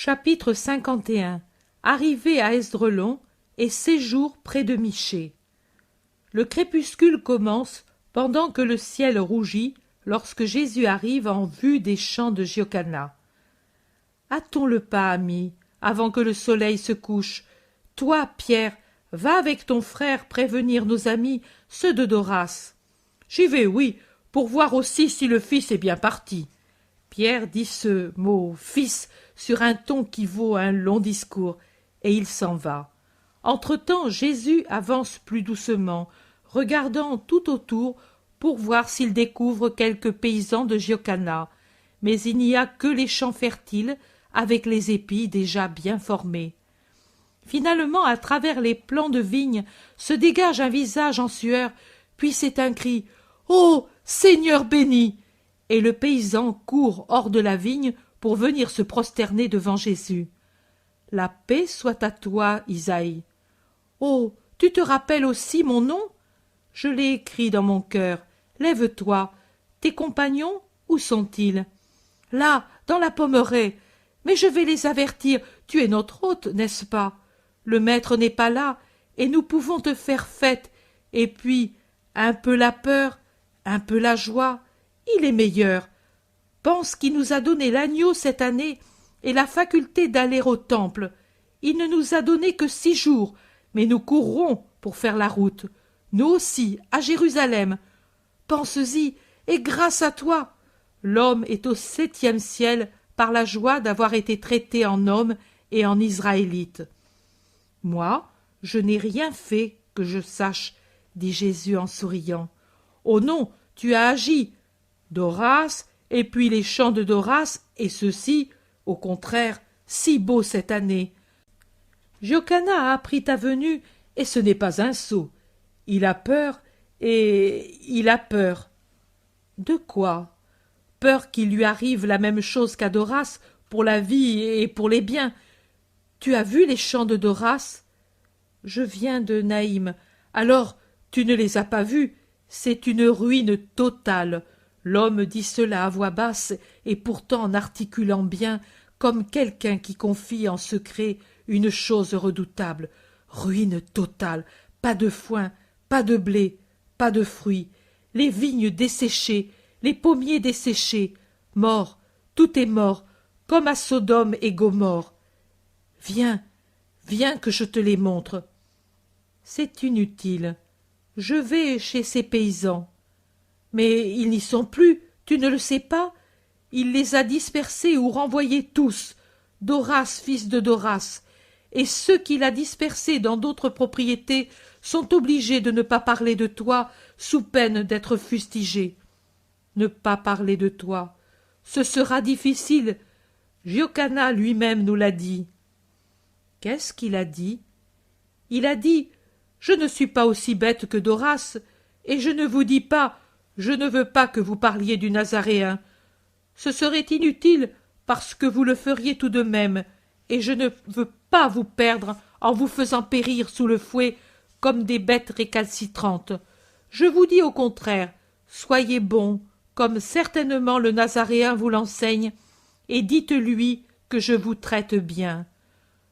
Chapitre 51. Arrivée à Esdraelon et séjour près de Michée. Le crépuscule commence pendant que le ciel rougit lorsque Jésus arrive en vue des champs de Giocana. Hâtons le pas, amis, avant que le soleil se couche. Toi, Pierre, va avec ton frère prévenir nos amis, ceux de Doras. J'y vais, oui, pour voir aussi si le fils est bien parti. Pierre dit ce mot « fils » sur un ton qui vaut un long discours, et il s'en va. Entre-temps, Jésus avance plus doucement, regardant tout autour pour voir s'il découvre quelques paysans de Giocana, mais il n'y a que les champs fertiles, avec les épis déjà bien formés. Finalement, à travers les plants de vignes, se dégage un visage en sueur, puis c'est un cri « Ô Seigneur béni !» et le paysan court hors de la vigne pour venir se prosterner devant Jésus. « La paix soit à toi, Isaïe. »« Oh, tu te rappelles aussi mon nom ? Je l'ai écrit dans mon cœur. Lève-toi. Tes compagnons, où sont-ils ? Là, dans la pommeraie. Mais je vais les avertir. Tu es notre hôte, n'est-ce pas ? Le maître n'est pas là, et nous pouvons te faire fête. Et puis, un peu la peur, un peu la joie. Il est meilleur. Pense qu'il nous a donné l'agneau cette année et la faculté d'aller au temple. Il ne nous a donné que 6 jours, mais nous courrons pour faire la route. Nous aussi, à Jérusalem. Pense-y, et grâce à toi. L'homme est au 7e ciel par la joie d'avoir été traité en homme et en Israélite. Moi, je n'ai rien fait que je sache, dit Jésus en souriant. Oh non, tu as agi. Doras, et puis les champs de Doras, et ceux-ci, au contraire, si beaux cette année. Giocana a appris ta venue, et ce n'est pas un sot. Il a peur, et il a peur. De quoi ? Peur qu'il lui arrive la même chose qu'à Doras, pour la vie et pour les biens. Tu as vu les champs de Doras ? Je viens de Naïm. Alors, tu ne les as pas vus. C'est une ruine totale. L'homme dit cela à voix basse et pourtant en articulant bien, comme quelqu'un qui confie en secret une chose redoutable. Ruine totale, pas de foin, pas de blé, pas de fruits, les vignes desséchées, les pommiers desséchés, mort, tout est mort, comme à Sodome et Gomorrhe. Viens, viens que je te les montre. C'est inutile. Je vais chez ces paysans. Mais ils n'y sont plus, tu ne le sais pas ? Il les a dispersés ou renvoyés tous, Doras, fils de Doras, et ceux qu'il a dispersés dans d'autres propriétés sont obligés de ne pas parler de toi sous peine d'être fustigés. Ne pas parler de toi, ce sera difficile. Giocana lui-même nous l'a dit. Qu'est-ce qu'il a dit ? Il a dit « Je ne suis pas aussi bête que Doras, et je ne vous dis pas « Je ne veux pas que vous parliez du Nazaréen ». Ce serait inutile, parce que vous le feriez tout de même, et je ne veux pas vous perdre en vous faisant périr sous le fouet comme des bêtes récalcitrantes. Je vous dis au contraire, soyez bons, comme certainement le Nazaréen vous l'enseigne, et dites-lui que je vous traite bien.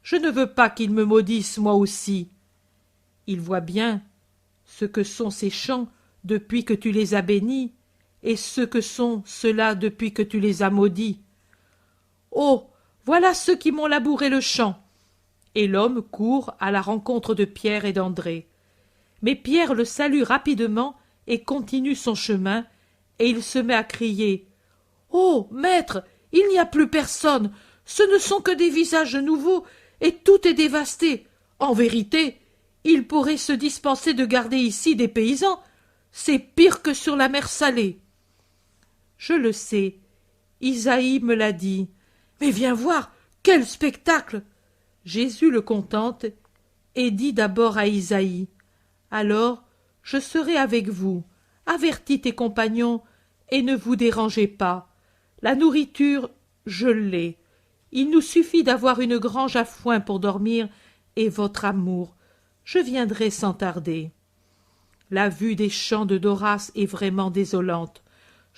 Je ne veux pas qu'il me maudisse moi aussi. Il voit bien ce que sont ces champs depuis que tu les as bénis, et ce que sont ceux-là depuis que tu les as maudits. Oh, voilà ceux qui m'ont labouré le champ. Et l'homme court à la rencontre de Pierre et d'André. Mais Pierre le salue rapidement et continue son chemin, et il se met à crier « Oh, maître, il n'y a plus personne, ce ne sont que des visages nouveaux, et tout est dévasté. En vérité, il pourrait se dispenser de garder ici des paysans. C'est pire que sur la mer Salée. » Je le sais, Isaïe me l'a dit. Mais viens voir, quel spectacle ! Jésus le contente et dit d'abord à Isaïe, alors je serai avec vous, avertis tes compagnons et ne vous dérangez pas. La nourriture, je l'ai. Il nous suffit d'avoir une grange à foin pour dormir et votre amour. Je viendrai sans tarder. La vue des champs de Doras est vraiment désolante.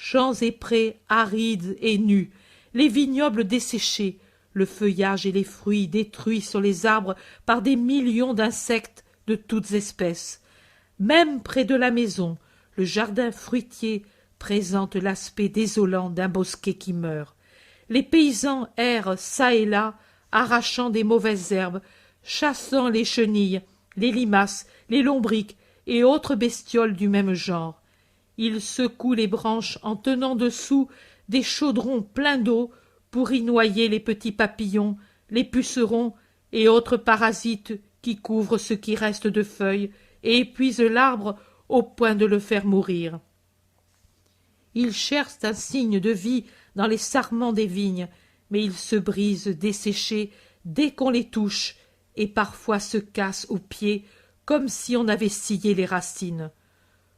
Champs et prés arides et nus, les vignobles desséchés, le feuillage et les fruits détruits sur les arbres par des millions d'insectes de toutes espèces. Même près de la maison, le jardin fruitier présente l'aspect désolant d'un bosquet qui meurt. Les paysans errent çà et là, arrachant des mauvaises herbes, chassant les chenilles, les limaces, les lombrics et autres bestioles du même genre. Ils secouent les branches en tenant dessous des chaudrons pleins d'eau pour y noyer les petits papillons, les pucerons et autres parasites qui couvrent ce qui reste de feuilles et épuisent l'arbre au point de le faire mourir. Ils cherchent un signe de vie dans les sarments des vignes, mais ils se brisent desséchés dès qu'on les touche et parfois se cassent aux pieds comme si on avait scié les racines.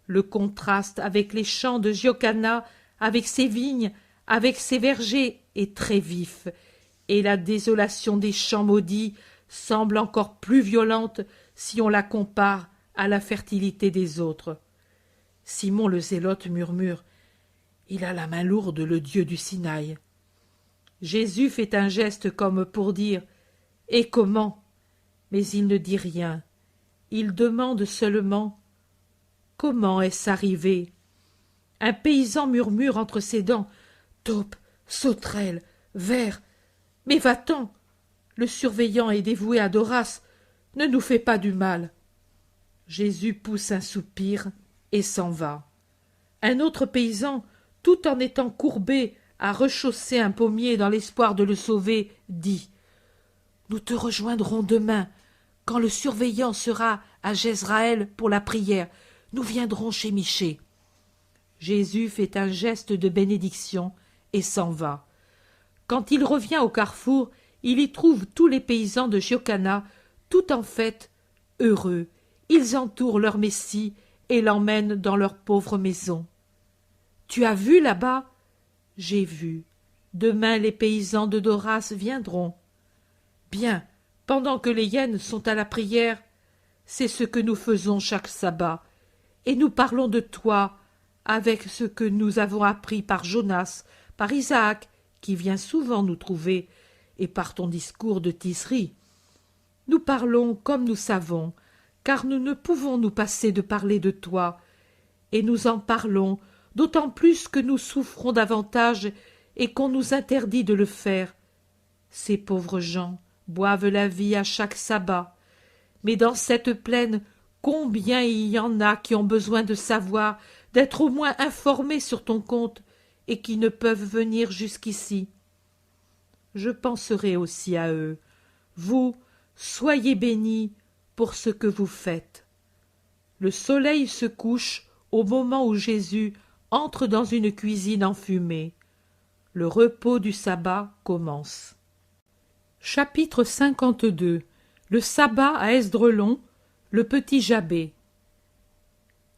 Le contraste avec les champs de Giocana, avec ses vignes, avec ses vergers est très vif, et la désolation des champs maudits semble encore plus violente si on la compare à la fertilité des autres. Simon le Zélote murmure « Il a la main lourde, le Dieu du Sinaï. » Jésus fait un geste comme pour dire « Et comment ?» Mais il ne dit rien. Il demande seulement « Comment est-ce arrivé ?» Un paysan murmure entre ses dents « Taupe, sauterelle, ver. Mais va-t'en. Le surveillant est dévoué à Doras. Ne nous fais pas du mal. » Jésus pousse un soupir et s'en va. Un autre paysan, tout en étant courbé à rechausser un pommier dans l'espoir de le sauver, dit « Nous te rejoindrons demain. Quand le surveillant sera à Jezraël pour la prière, nous viendrons chez Michée. » Jésus fait un geste de bénédiction et s'en va. Quand il revient au carrefour, il y trouve tous les paysans de Giocana, tout en fête, heureux. Ils entourent leur Messie et l'emmènent dans leur pauvre maison. « Tu as vu là-bas » ? « J'ai vu. Demain les paysans de Doras viendront. » « Bien, pendant que les hyènes sont à la prière, c'est ce que nous faisons chaque sabbat, et nous parlons de toi avec ce que nous avons appris par Jonas, par Isaac, qui vient souvent nous trouver, et par ton discours de Tisri. Nous parlons comme nous savons, car nous ne pouvons nous passer de parler de toi, et nous en parlons d'autant plus que nous souffrons davantage et qu'on nous interdit de le faire. Ces pauvres gens boivent la vie à chaque sabbat, mais dans cette plaine, combien il y en a qui ont besoin de savoir, d'être au moins informés sur ton compte, et qui ne peuvent venir jusqu'ici. Je penserai aussi à eux. Vous, soyez bénis pour ce que vous faites. Le soleil se couche au moment où Jésus entre dans une cuisine enfumée. Le repos du sabbat commence. Chapitre 52. Le sabbat à Esdrelon, le petit Jabé.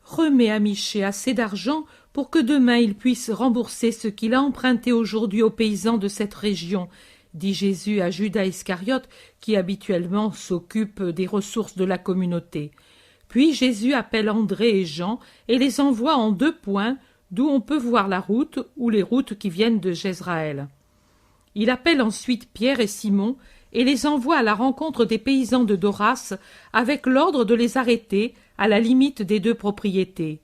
Remets à Michée assez d'argent pour que demain il puisse rembourser ce qu'il a emprunté aujourd'hui aux paysans de cette région, dit Jésus à Judas Iscariote, qui habituellement s'occupe des ressources de la communauté. Puis Jésus appelle André et Jean et les envoie en 2 points d'où on peut voir la route ou les routes qui viennent de Jezraël. Il appelle ensuite Pierre et Simon et les envoie à la rencontre des paysans de Doras avec l'ordre de les arrêter à la limite des 2 propriétés.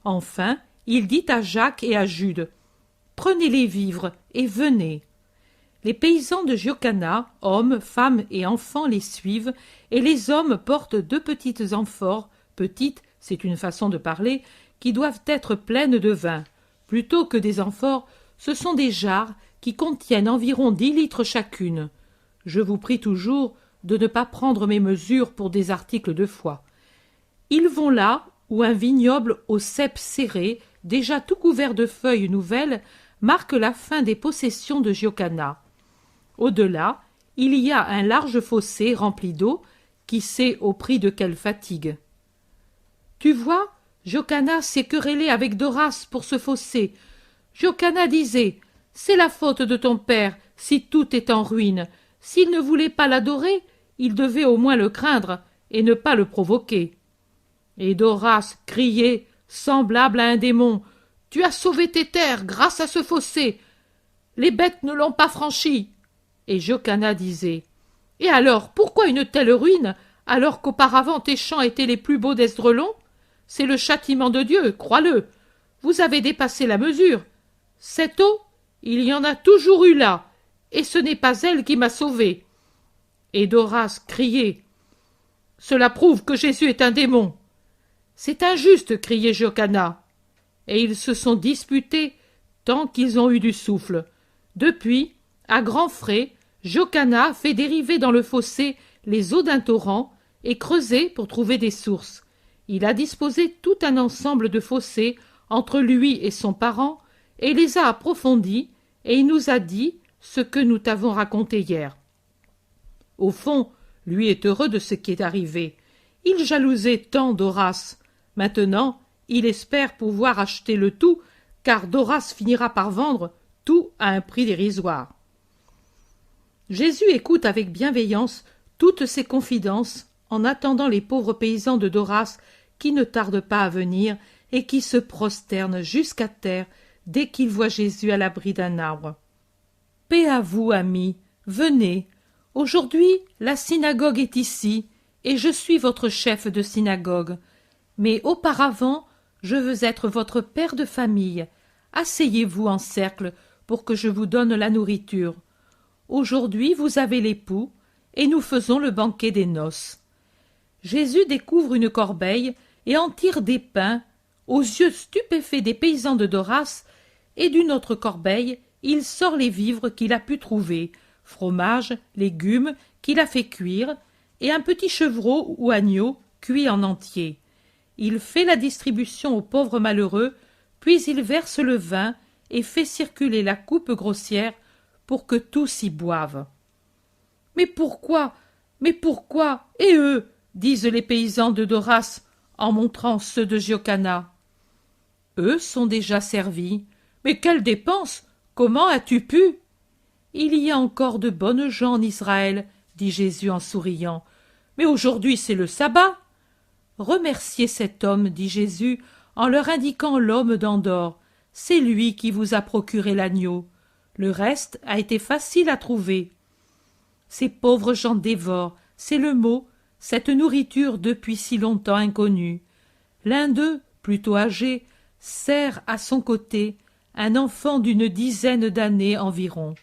Enfin, il dit à Jacques et à Jude « Prenez les vivres et venez ». Les paysans de Giocana, hommes, femmes et enfants les suivent, et les hommes portent 2 petites amphores, petites, c'est une façon de parler, qui doivent être pleines de vin. Plutôt que des amphores, ce sont des jarres qui contiennent environ 10 litres chacune. Je vous prie toujours de ne pas prendre mes mesures pour des articles de foi. Ils vont là où un vignoble aux ceps serrés, déjà tout couvert de feuilles nouvelles, marque la fin des possessions de Giocana. Au-delà, il y a un large fossé rempli d'eau, qui sait au prix de quelle fatigue. Tu vois, Giocana s'est querellé avec Doras pour ce fossé. Giocana disait « C'est la faute de ton père si tout est en ruine. S'il ne voulait pas l'adorer, il devait au moins le craindre et ne pas le provoquer. » Et Doras criait, semblable à un démon « Tu as sauvé tes terres grâce à ce fossé. Les bêtes ne l'ont pas franchi. » Et Jocanna disait: « Et alors, pourquoi une telle ruine, alors qu'auparavant tes champs étaient les plus beaux d'Esdraelon? C'est le châtiment de Dieu, crois-le. Vous avez dépassé la mesure. Cette eau, il y en a toujours eu là, et ce n'est pas elle qui m'a sauvé. » Et Doras criait: « Cela prouve que Jésus est un démon. » « C'est injuste, criait Jocanna. Et ils se sont disputés tant qu'ils ont eu du souffle. Depuis, à grands frais, Jocanna fait dériver dans le fossé les eaux d'un torrent et creuser pour trouver des sources. Il a disposé tout un ensemble de fossés entre lui et son parent et les a approfondis, et il nous a dit ce que nous t'avons raconté hier. Au fond, lui est heureux de ce qui est arrivé. Il jalousait tant Doras. Maintenant, il espère pouvoir acheter le tout, car Doras finira par vendre tout à un prix dérisoire. Jésus écoute avec bienveillance toutes ces confidences en attendant les pauvres paysans de Doras qui ne tardent pas à venir et qui se prosternent jusqu'à terre dès qu'ils voient Jésus à l'abri d'un arbre. « Paix à vous, amis, venez. Aujourd'hui, la synagogue est ici, et je suis votre chef de synagogue. Mais auparavant, je veux être votre père de famille. Asseyez-vous en cercle pour que je vous donne la nourriture. Aujourd'hui, vous avez l'époux, et nous faisons le banquet des noces. » Jésus découvre une corbeille et en tire des pains, aux yeux stupéfaits des paysans de Doras, et d'une autre corbeille, il sort les vivres qu'il a pu trouver, fromage, légumes qu'il a fait cuire, et un petit chevreau ou agneau cuit en entier. Il fait la distribution aux pauvres malheureux, puis il verse le vin et fait circuler la coupe grossière pour que tous y boivent. « Mais pourquoi? Mais pourquoi? Et eux ?» disent les paysans de Doras en montrant ceux de Jocanna. « Eux sont déjà servis. Mais quelle dépense! Comment as-tu pu? » « Il y a encore de bonnes gens en Israël, dit Jésus en souriant. Mais aujourd'hui c'est le sabbat. Remerciez cet homme, dit Jésus, en leur indiquant l'homme d'Endor. C'est lui qui vous a procuré l'agneau. Le reste a été facile à trouver. Ces pauvres gens dévorent, c'est le mot, cette nourriture depuis si longtemps inconnue. L'un d'eux, plutôt âgé, serre à son côté un enfant d'une dizaine d'années environ.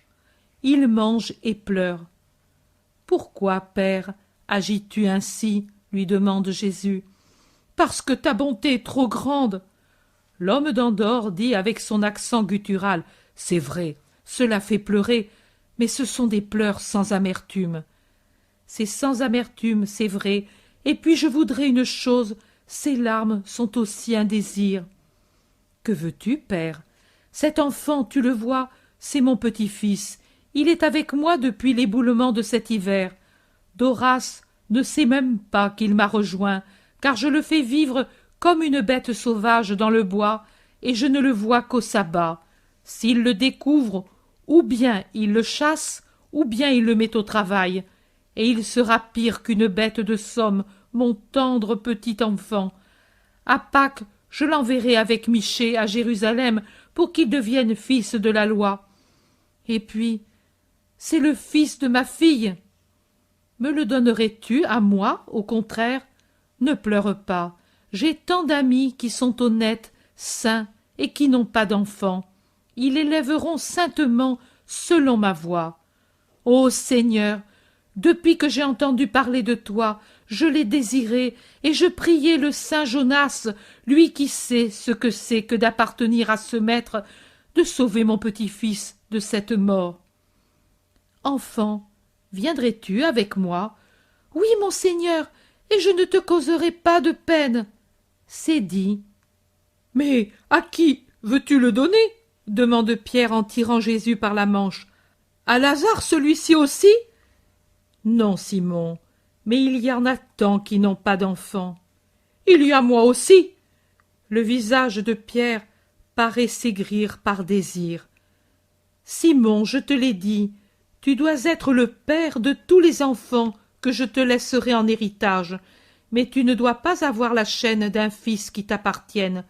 Il mange et pleure. « Pourquoi, Père, agis-tu ainsi ?» lui demande Jésus. « Parce que ta bonté est trop grande. » L'homme d'Endor dit avec son accent guttural. « C'est vrai, cela fait pleurer, mais ce sont des pleurs sans amertume. » C'est sans amertume, c'est vrai, et puis je voudrais une chose, ces larmes sont aussi un désir. « Que veux-tu, Père? Cet enfant, tu le vois, c'est mon petit-fils. Il est avec moi depuis l'éboulement de cet hiver. Doras ne sait même pas qu'il m'a rejoint, car je le fais vivre comme une bête sauvage dans le bois, et je ne le vois qu'au sabbat. S'il le découvre, ou bien il le chasse, ou bien il le met au travail, et il sera pire qu'une bête de somme, mon tendre petit enfant. À Pâques, je l'enverrai avec Michée à Jérusalem pour qu'il devienne fils de la loi. Et puis, c'est le fils de ma fille. Me le donnerais-tu à moi, au contraire? Ne pleure pas. J'ai tant d'amis qui sont honnêtes, saints et qui n'ont pas d'enfants. Ils l'élèveront saintement selon ma voie. Ô Seigneur, depuis que j'ai entendu parler de toi, je l'ai désiré et je priais le saint Jonas, lui qui sait ce que c'est que d'appartenir à ce maître, de sauver mon petit-fils de cette mort. Enfant, viendrais-tu avec moi? Oui, mon Seigneur, et je ne te causerai pas de peine. C'est dit. Mais à qui veux-tu le donner? Demande Pierre en tirant Jésus par la manche. À Lazare, celui-ci aussi? Non, Simon, mais il y en a tant qui n'ont pas d'enfants. Il y a moi aussi. Le visage de Pierre paraît s'aigrir par désir. Simon, je te l'ai dit, tu dois être le père de tous les enfants que je te laisserai en héritage, mais tu ne dois pas avoir la chaîne d'un fils qui t'appartienne.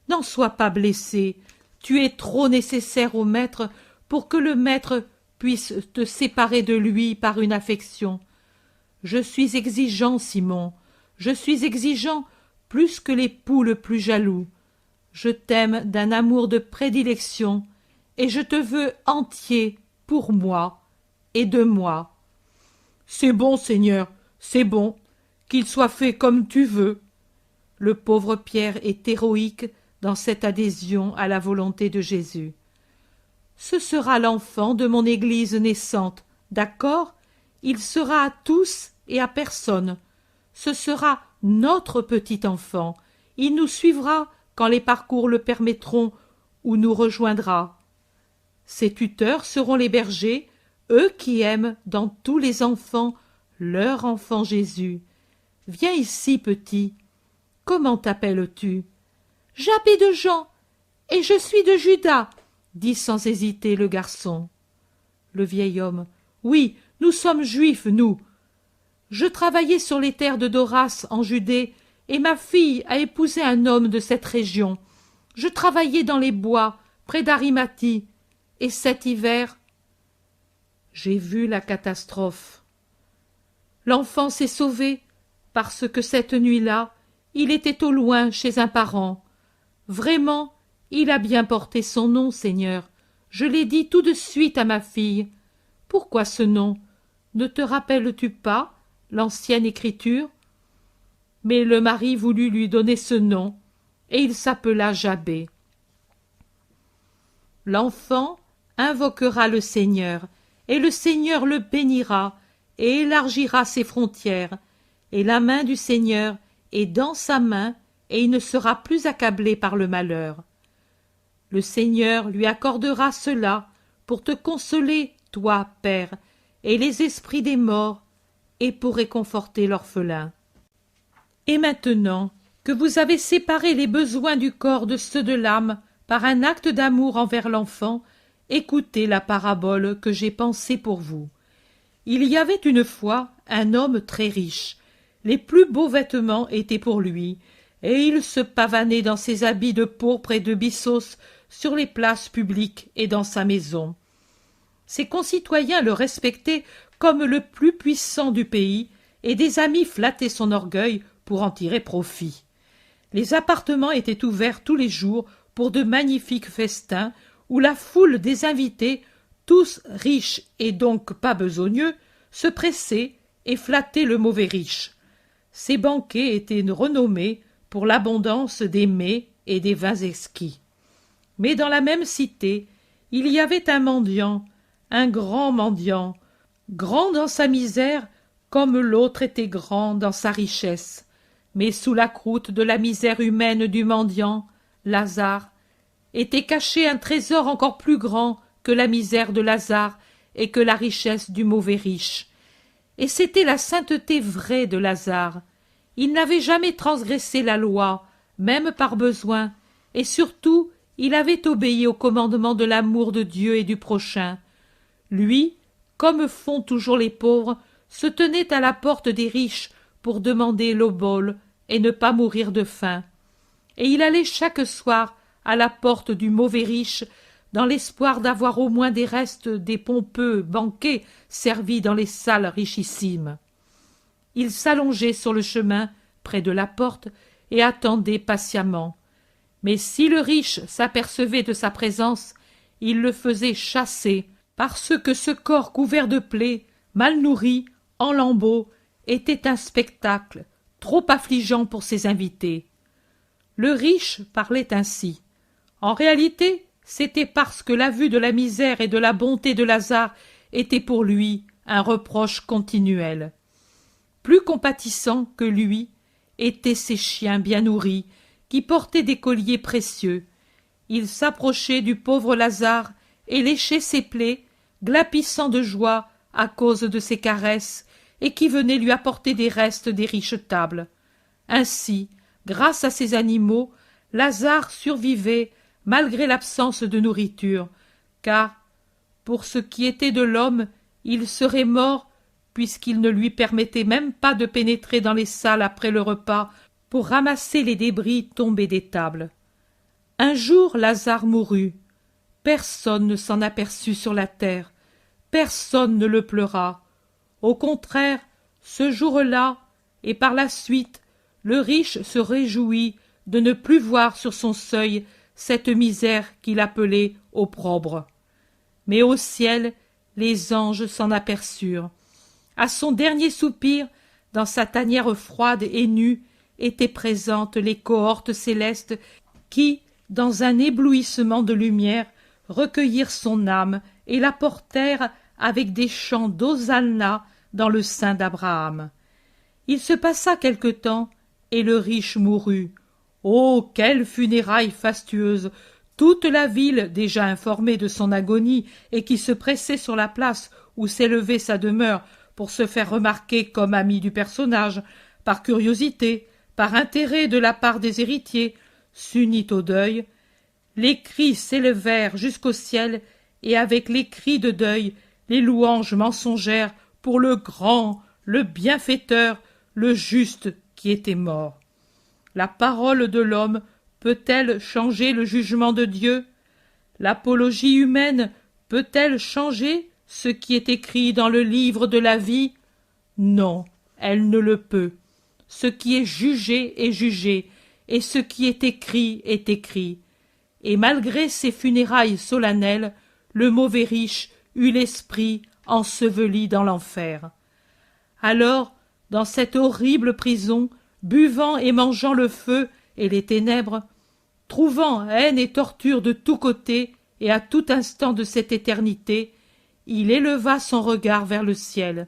N'en sois pas blessé, tu es trop nécessaire au maître pour que le maître puisse te séparer de lui par une affection. Je suis exigeant, Simon, je suis exigeant plus que l'époux le plus jaloux. Je t'aime d'un amour de prédilection, et je te veux entier pour moi et de moi. C'est bon, Seigneur, c'est bon, qu'il soit fait comme tu veux. Le pauvre Pierre est héroïque dans cette adhésion à la volonté de Jésus. Ce sera l'enfant de mon Église naissante, d'accord? Il sera à tous et à personne. Ce sera notre petit enfant. Il nous suivra quand les parcours le permettront ou nous rejoindra. Ses tuteurs seront les bergers, eux qui aiment dans tous les enfants leur enfant Jésus. Viens ici, petit. Comment t'appelles-tu? J'habille de Jean, et je suis de Judas, dit sans hésiter le garçon. Le vieil homme. Oui, nous sommes juifs, nous. Je travaillais sur les terres de Doras en Judée, et ma fille a épousé un homme de cette région. Je travaillais dans les bois, près d'Arimathie, et cet hiver, j'ai vu la catastrophe. L'enfant s'est sauvé, parce que cette nuit-là, il était au loin chez un parent. Vraiment, il a bien porté son nom, Seigneur. Je l'ai dit tout de suite à ma fille. Pourquoi ce nom? Ne te rappelles-tu pas l'ancienne écriture? Mais le mari voulut lui donner ce nom, et il s'appela Jabé. L'enfant invoquera le Seigneur, et le Seigneur le bénira, et élargira ses frontières, et la main du Seigneur est dans sa main, et il ne sera plus accablé par le malheur. Le Seigneur lui accordera cela pour te consoler, toi, Père, et les esprits des morts, et pour réconforter l'orphelin. Et maintenant que vous avez séparé les besoins du corps de ceux de l'âme par un acte d'amour envers l'enfant, écoutez la parabole que j'ai pensée pour vous. Il y avait une fois un homme très riche. Les plus beaux vêtements étaient pour lui, et il se pavanait dans ses habits de pourpre et de byssos sur les places publiques et dans sa maison. Ses concitoyens le respectaient comme le plus puissant du pays, et des amis flattaient son orgueil pour en tirer profit. Les appartements étaient ouverts tous les jours pour de magnifiques festins, où la foule des invités, tous riches et donc pas besogneux, se pressait et flattait le mauvais riche. Ces banquets étaient renommés pour l'abondance des mets et des vins exquis. Mais dans la même cité, il y avait un mendiant, un grand mendiant, grand dans sa misère comme l'autre était grand dans sa richesse. Mais sous la croûte de la misère humaine du mendiant, Lazare, était caché un trésor encore plus grand que la misère de Lazare et que la richesse du mauvais riche. Et c'était la sainteté vraie de Lazare. Il n'avait jamais transgressé la loi, même par besoin, et surtout il avait obéi au commandement de l'amour de Dieu et du prochain. Lui, comme font toujours les pauvres, se tenait à la porte des riches pour demander l'obole et ne pas mourir de faim. Et il allait chaque soir à la porte du mauvais riche dans l'espoir d'avoir au moins des restes des pompeux banquets servis dans les salles richissimes. Il s'allongeait sur le chemin près de la porte et attendait patiemment. Mais si le riche s'apercevait de sa présence, il le faisait chasser, parce que ce corps couvert de plaies, mal nourri, en lambeaux, était un spectacle trop affligeant pour ses invités. Le riche parlait ainsi. En réalité, c'était parce que la vue de la misère et de la bonté de Lazare était pour lui un reproche continuel. Plus compatissants que lui étaient ses chiens bien nourris, qui portaient des colliers précieux. Ils s'approchaient du pauvre Lazare et léchaient ses plaies, glapissant de joie à cause de ses caresses, et qui venaient lui apporter des restes des riches tables. Ainsi, grâce à ces animaux, Lazare survivait malgré l'absence de nourriture, car, pour ce qui était de l'homme, il serait mort, puisqu'il ne lui permettait même pas de pénétrer dans les salles après le repas pour ramasser les débris tombés des tables. Un jour, Lazare mourut. Personne ne s'en aperçut sur la terre. personne ne le pleura. Au contraire, ce jour-là, et par la suite, le riche se réjouit de ne plus voir sur son seuil cette misère qu'il appelait opprobre. Mais au ciel, les anges s'en aperçurent. À son dernier soupir, dans sa tanière froide et nue, étaient présentes les cohortes célestes qui, dans un éblouissement de lumière, recueillirent son âme et la portèrent avec des chants d'Hosanna dans le sein d'Abraham. Il se passa quelque temps, et le riche mourut. Oh, quelle funéraille fastueuse! Toute la ville, déjà informée de son agonie et qui se pressait sur la place où s'élevait sa demeure pour se faire remarquer comme ami du personnage, par curiosité, par intérêt de la part des héritiers, s'unit au deuil. Les cris s'élevèrent jusqu'au ciel, et avec les cris de deuil, les louanges mensongères pour le grand, le bienfaiteur, le juste qui était mort. La parole de l'homme peut-elle changer le jugement de Dieu? L'apologie humaine peut-elle changer ce qui est écrit dans le livre de la vie? Non, elle ne le peut. Ce qui est jugé est jugé, et ce qui est écrit est écrit. Et malgré ces funérailles solennelles, le mauvais riche eut l'esprit enseveli dans l'enfer. Alors, dans cette horrible prison, buvant et mangeant le feu et les ténèbres, trouvant haine et torture de tous côtés et à tout instant de cette éternité, il éleva son regard vers le ciel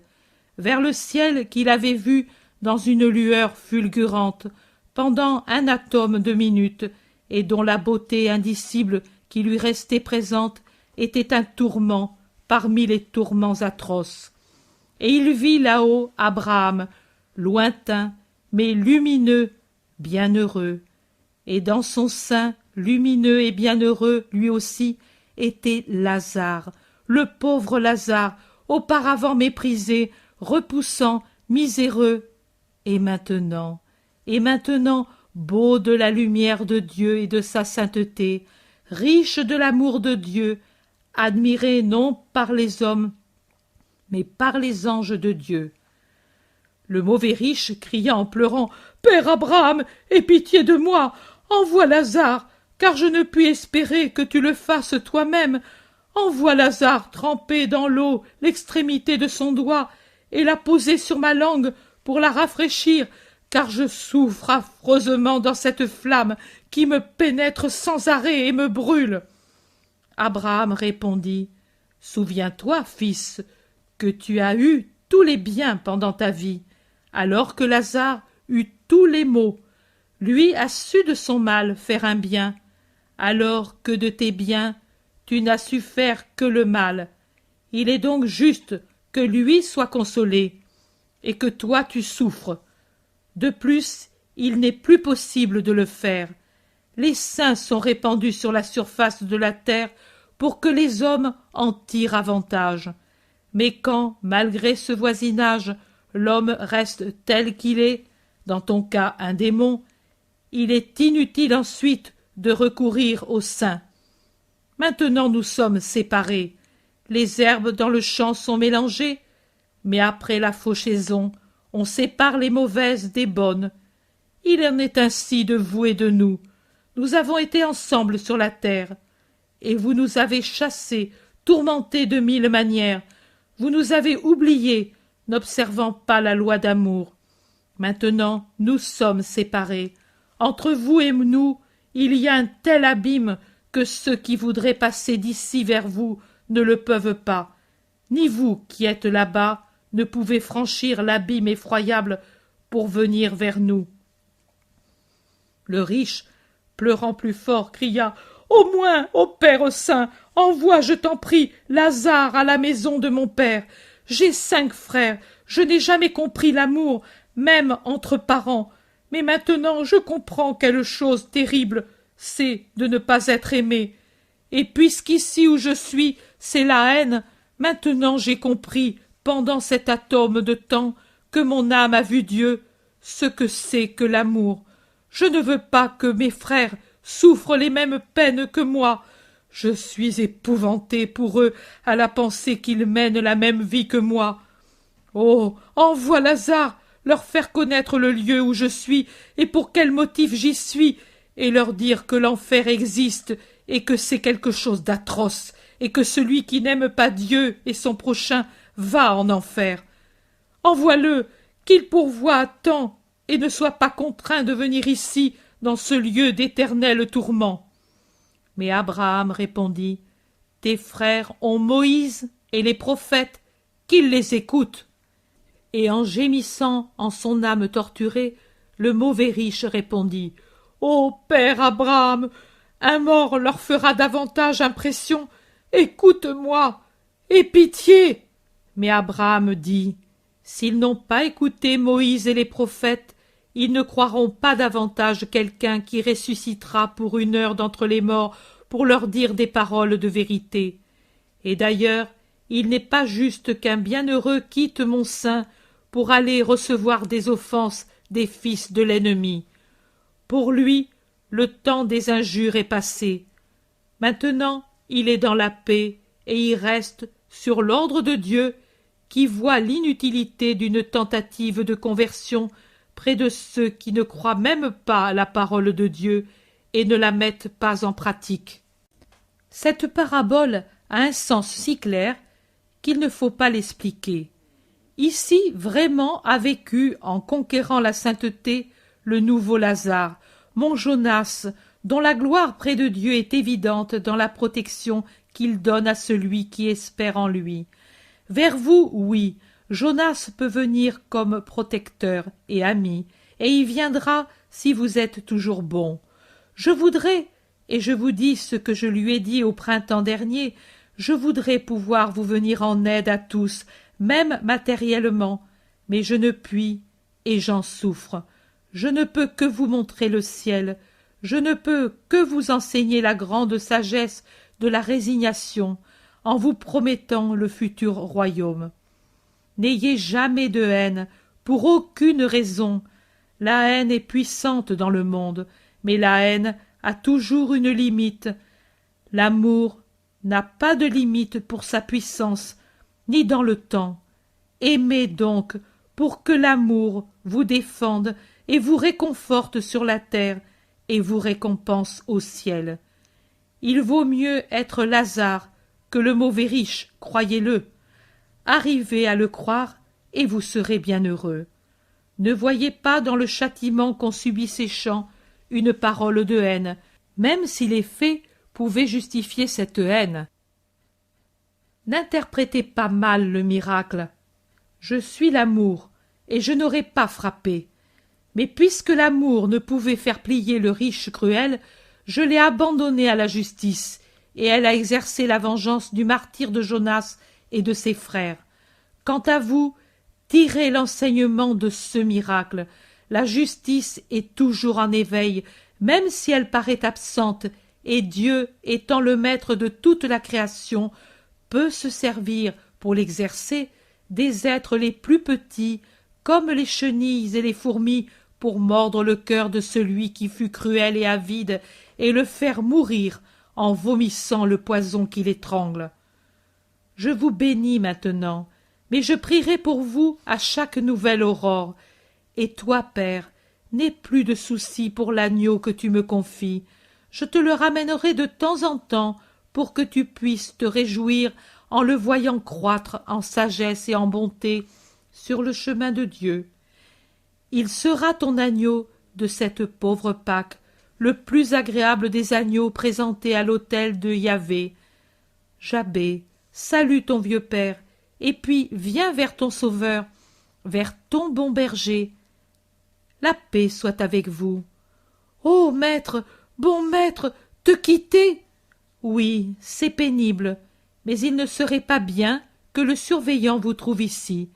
qu'il avait vu dans une lueur fulgurante pendant un atome de minute, et dont la beauté indicible qui lui restait présente était un tourment parmi les tourments atroces. Et il vit là-haut Abraham, lointain, mais lumineux, bienheureux. Et dans son sein, lumineux et bienheureux, lui aussi, était Lazare, le pauvre Lazare, auparavant méprisé, repoussant, miséreux, et maintenant, beau de la lumière de Dieu et de sa sainteté, riche de l'amour de Dieu, admiré non par les hommes, mais par les anges de Dieu. Le mauvais riche cria en pleurant « Père Abraham, aie pitié de moi, envoie Lazare, car je ne puis espérer que tu le fasses toi-même. Envoie Lazare tremper dans l'eau l'extrémité de son doigt et la poser sur ma langue pour la rafraîchir, car je souffre affreusement dans cette flamme qui me pénètre sans arrêt et me brûle. » Abraham répondit « Souviens-toi, fils, que tu as eu tous les biens pendant ta vie, alors que Lazare eut tous les maux. Lui a su de son mal faire un bien, alors que de tes biens tu n'as su faire que le mal. Il est donc juste que lui soit consolé, et que toi tu souffres. De plus, il n'est plus possible de le faire. Les saints sont répandus sur la surface de la terre pour que les hommes en tirent avantage. Mais quand, malgré ce voisinage, l'homme reste tel qu'il est, dans ton cas un démon, il est inutile ensuite de recourir aux saints. Maintenant nous sommes séparés, les herbes dans le champ sont mélangées, mais après la fauchaison, on sépare les mauvaises des bonnes. Il en est ainsi de vous et de nous. Nous avons été ensemble sur la terre, et vous nous avez chassés, tourmentés de mille manières. Vous nous avez oubliés, n'observant pas la loi d'amour. Maintenant, nous sommes séparés. Entre vous et nous, il y a un tel abîme que ceux qui voudraient passer d'ici vers vous ne le peuvent pas. Ni vous qui êtes là-bas ne pouvez franchir l'abîme effroyable pour venir vers nous. » Le riche, pleurant plus fort, cria « Au moins, ô Père saint, envoie, je t'en prie, Lazare à la maison de mon père. J'ai 5 frères, je n'ai jamais compris l'amour, même entre parents. Mais maintenant je comprends quelle chose terrible c'est de ne pas être aimé. Et puisqu'ici où je suis, c'est la haine, maintenant j'ai compris, pendant cet atome de temps, que mon âme a vu Dieu, ce que c'est que l'amour. Je ne veux pas que mes frères souffrent les mêmes peines que moi. Je suis épouvanté pour eux à la pensée qu'ils mènent la même vie que moi. Oh, envoie Lazare, leur faire connaître le lieu où je suis et pour quel motif j'y suis, et leur dire que l'enfer existe et que c'est quelque chose d'atroce, et que celui qui n'aime pas Dieu et son prochain va en enfer. Envoie-le, qu'il pourvoie à temps et ne soit pas contraint de venir ici, dans ce lieu d'éternel tourment. Mais Abraham répondit, tes frères ont Moïse et les prophètes, qu'ils les écoutent. Et en gémissant en son âme torturée, le mauvais riche répondit, ô père Abraham, un mort leur fera davantage impression. Écoute-moi, aie pitié. Mais Abraham dit, s'ils n'ont pas écouté Moïse et les prophètes, ils ne croiront pas davantage quelqu'un qui ressuscitera pour une heure d'entre les morts pour leur dire des paroles de vérité. Et d'ailleurs, il n'est pas juste qu'un bienheureux quitte mon sein pour aller recevoir des offenses des fils de l'ennemi. Pour lui, le temps des injures est passé. Maintenant, il est dans la paix et y reste sur l'ordre de Dieu qui voit l'inutilité d'une tentative de conversion près de ceux qui ne croient même pas à la parole de Dieu et ne la mettent pas en pratique. Cette parabole a un sens si clair qu'il ne faut pas l'expliquer. Ici, vraiment a vécu, en conquérant la sainteté, le nouveau Lazare, mon Jonas, dont la gloire près de Dieu est évidente dans la protection qu'il donne à celui qui espère en lui. Vers vous, oui, Jonas peut venir comme protecteur et ami, et y viendra si vous êtes toujours bon. Je voudrais, et je vous dis ce que je lui ai dit au printemps dernier, je voudrais pouvoir vous venir en aide à tous, même matériellement, mais je ne puis, et j'en souffre. Je ne peux que vous montrer le ciel, je ne peux que vous enseigner la grande sagesse de la résignation, en vous promettant le futur royaume. N'ayez jamais de haine, pour aucune raison. La haine est puissante dans le monde, mais la haine a toujours une limite. L'amour n'a pas de limite pour sa puissance, ni dans le temps. Aimez donc, pour que l'amour vous défende et vous réconforte sur la terre et vous récompense au ciel. Il vaut mieux être Lazare que le mauvais riche, croyez-le. Arrivez à le croire et vous serez bien heureux. Ne voyez pas dans le châtiment qu'ont subi ces chants une parole de haine, même si les faits pouvaient justifier cette haine. N'interprétez pas mal le miracle. Je suis l'amour, et je n'aurais pas frappé. Mais puisque l'amour ne pouvait faire plier le riche cruel, je l'ai abandonné à la justice, et elle a exercé la vengeance du martyre de Jonas et de ses frères. Quant à vous, tirez l'enseignement de ce miracle. La justice est toujours en éveil, même si elle paraît absente, et Dieu, étant le maître de toute la création, peut se servir, pour l'exercer, des êtres les plus petits, comme les chenilles et les fourmis, pour mordre le cœur de celui qui fut cruel et avide, et le faire mourir en vomissant le poison qui l'étrangle. Je vous bénis maintenant, mais je prierai pour vous à chaque nouvelle aurore. Et toi, Père, n'aie plus de soucis pour l'agneau que tu me confies. Je te le ramènerai de temps en temps pour que tu puisses te réjouir en le voyant croître en sagesse et en bonté sur le chemin de Dieu. Il sera ton agneau de cette pauvre Pâque, le plus agréable des agneaux présentés à l'autel de Yahvé. Jabé, salue ton vieux père, et puis viens vers ton Sauveur, vers ton bon berger. La paix soit avec vous. Ô maître, bon maître, te quitter? Oui, c'est pénible, mais il ne serait pas bien que le surveillant vous trouve ici.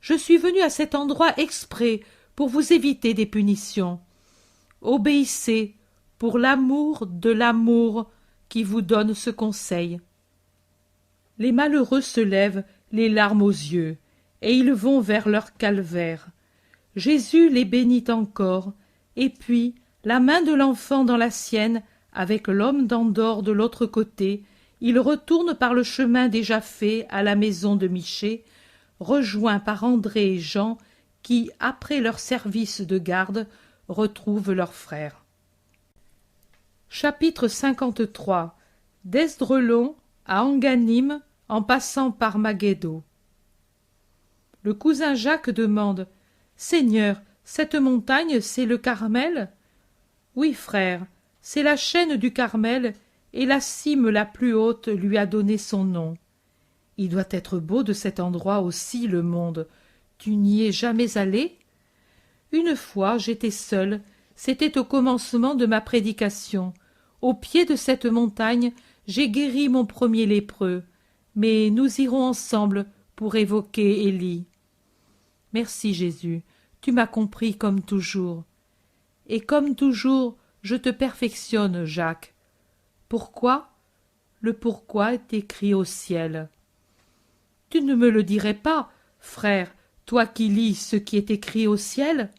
Je suis venu à cet endroit exprès pour vous éviter des punitions. Obéissez pour l'amour de l'amour qui vous donne ce conseil. Les malheureux se lèvent, les larmes aux yeux, et ils vont vers leur calvaire. Jésus les bénit encore, et puis, la main de l'enfant dans la sienne, Avec l'homme d'Andorre de l'autre côté, il retourne par le chemin déjà fait à la maison de Michée, rejoint par André et Jean, qui, après leur service de garde, retrouvent leur frère. Chapitre 53. D'Esdrelon à Anganim, en passant par Magédo. Le cousin Jacques demande « Seigneur, cette montagne, c'est le Carmel ?» « Oui, frère, c'est la chaîne du Carmel, et la cime la plus haute lui a donné son nom. Il doit être beau de cet endroit aussi, le monde. Tu n'y es jamais allé ? Une fois, j'étais seul, c'était au commencement de ma prédication. Au pied de cette montagne, j'ai guéri mon premier lépreux, mais nous irons ensemble pour évoquer Élie. Merci Jésus, tu m'as compris comme toujours. Et comme toujours, je te perfectionne, Jacques. Pourquoi ? Le pourquoi est écrit au ciel. Tu ne me le dirais pas, frère, toi qui lis ce qui est écrit au ciel ?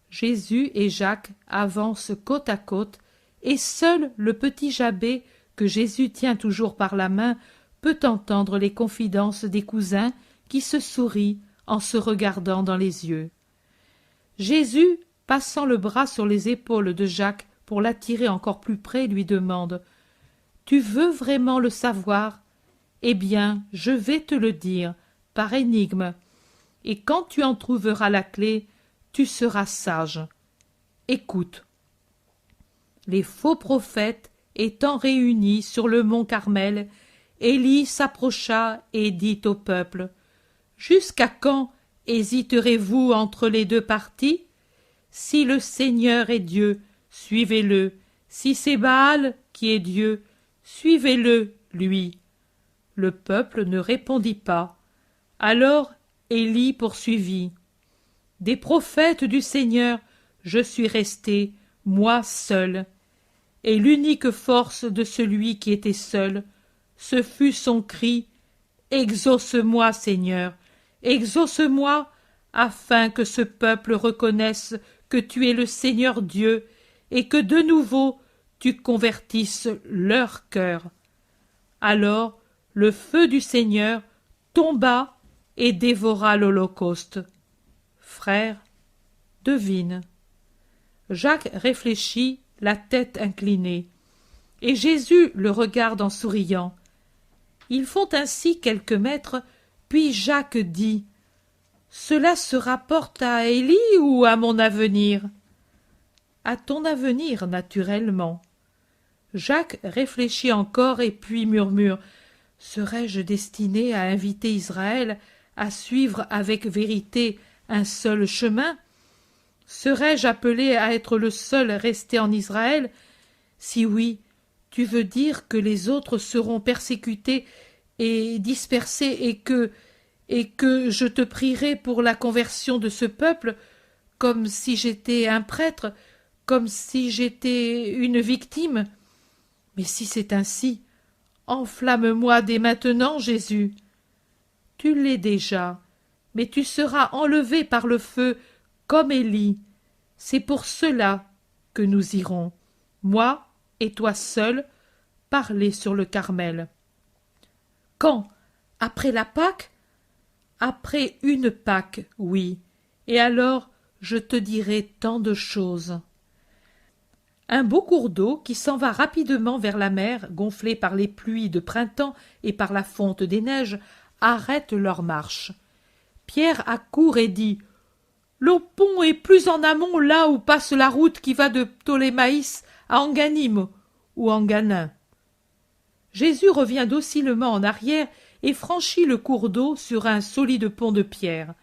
Jésus et Jacques avancent côte à côte, et seul le petit Jabé, que Jésus tient toujours par la main, peut entendre les confidences des cousins qui se sourient en se regardant dans les yeux. Jésus, passant le bras sur les épaules de Jacques pour l'attirer encore plus près, lui demande « Tu veux vraiment le savoir ? Eh bien, je vais te le dire, par énigme, et quand tu en trouveras la clé, tu seras sage. Écoute. » Les faux prophètes étant réunis sur le mont Carmel, Élie s'approcha et dit au peuple « Jusqu'à quand hésiterez-vous entre les deux partis ? Si le Seigneur est Dieu, suivez-le. Si c'est Baal qui est Dieu, suivez-le, lui. » Le peuple ne répondit pas. Alors Élie poursuivit. « Des prophètes du Seigneur, je suis resté, moi seul. Et l'unique force de celui qui était seul, ce fut son cri « Exauce-moi, Seigneur, exauce-moi, afin que ce peuple reconnaisse que tu es le Seigneur Dieu et que de nouveau tu convertisses leur cœur. » Alors le feu du Seigneur tomba et dévora l'holocauste. Frère, devine. Jacques réfléchit, la tête inclinée, et Jésus le regarde en souriant. Ils font ainsi quelques mètres, puis Jacques dit « Cela se rapporte à Élie ou à mon avenir ?» « À ton avenir, naturellement. » Jacques réfléchit encore et puis murmure « Serais-je destiné à inviter Israël à suivre avec vérité un seul chemin ? Serais-je appelé à être le seul resté en Israël ? Si oui, tu veux dire que les autres seront persécutés et dispersés et que je te prierai pour la conversion de ce peuple, comme si j'étais un prêtre, comme si j'étais une victime. Mais si c'est ainsi, enflamme-moi dès maintenant, Jésus. Tu l'es déjà, mais tu seras enlevé par le feu comme Élie. C'est pour cela que nous irons, moi et toi seul, parler sur le Carmel. Quand ? Après la Pâque ? Après une Pâque, oui, et alors je te dirai tant de choses. Un beau cours d'eau qui s'en va rapidement vers la mer, gonflé par les pluies de printemps et par la fonte des neiges, arrête leur marche. Pierre accourt et dit « Le pont est plus en amont là où passe la route qui va de Ptolémaïs à Anganim ou Anganin. » Jésus revient docilement en arrière et franchit le cours d'eau sur un solide pont de pierre.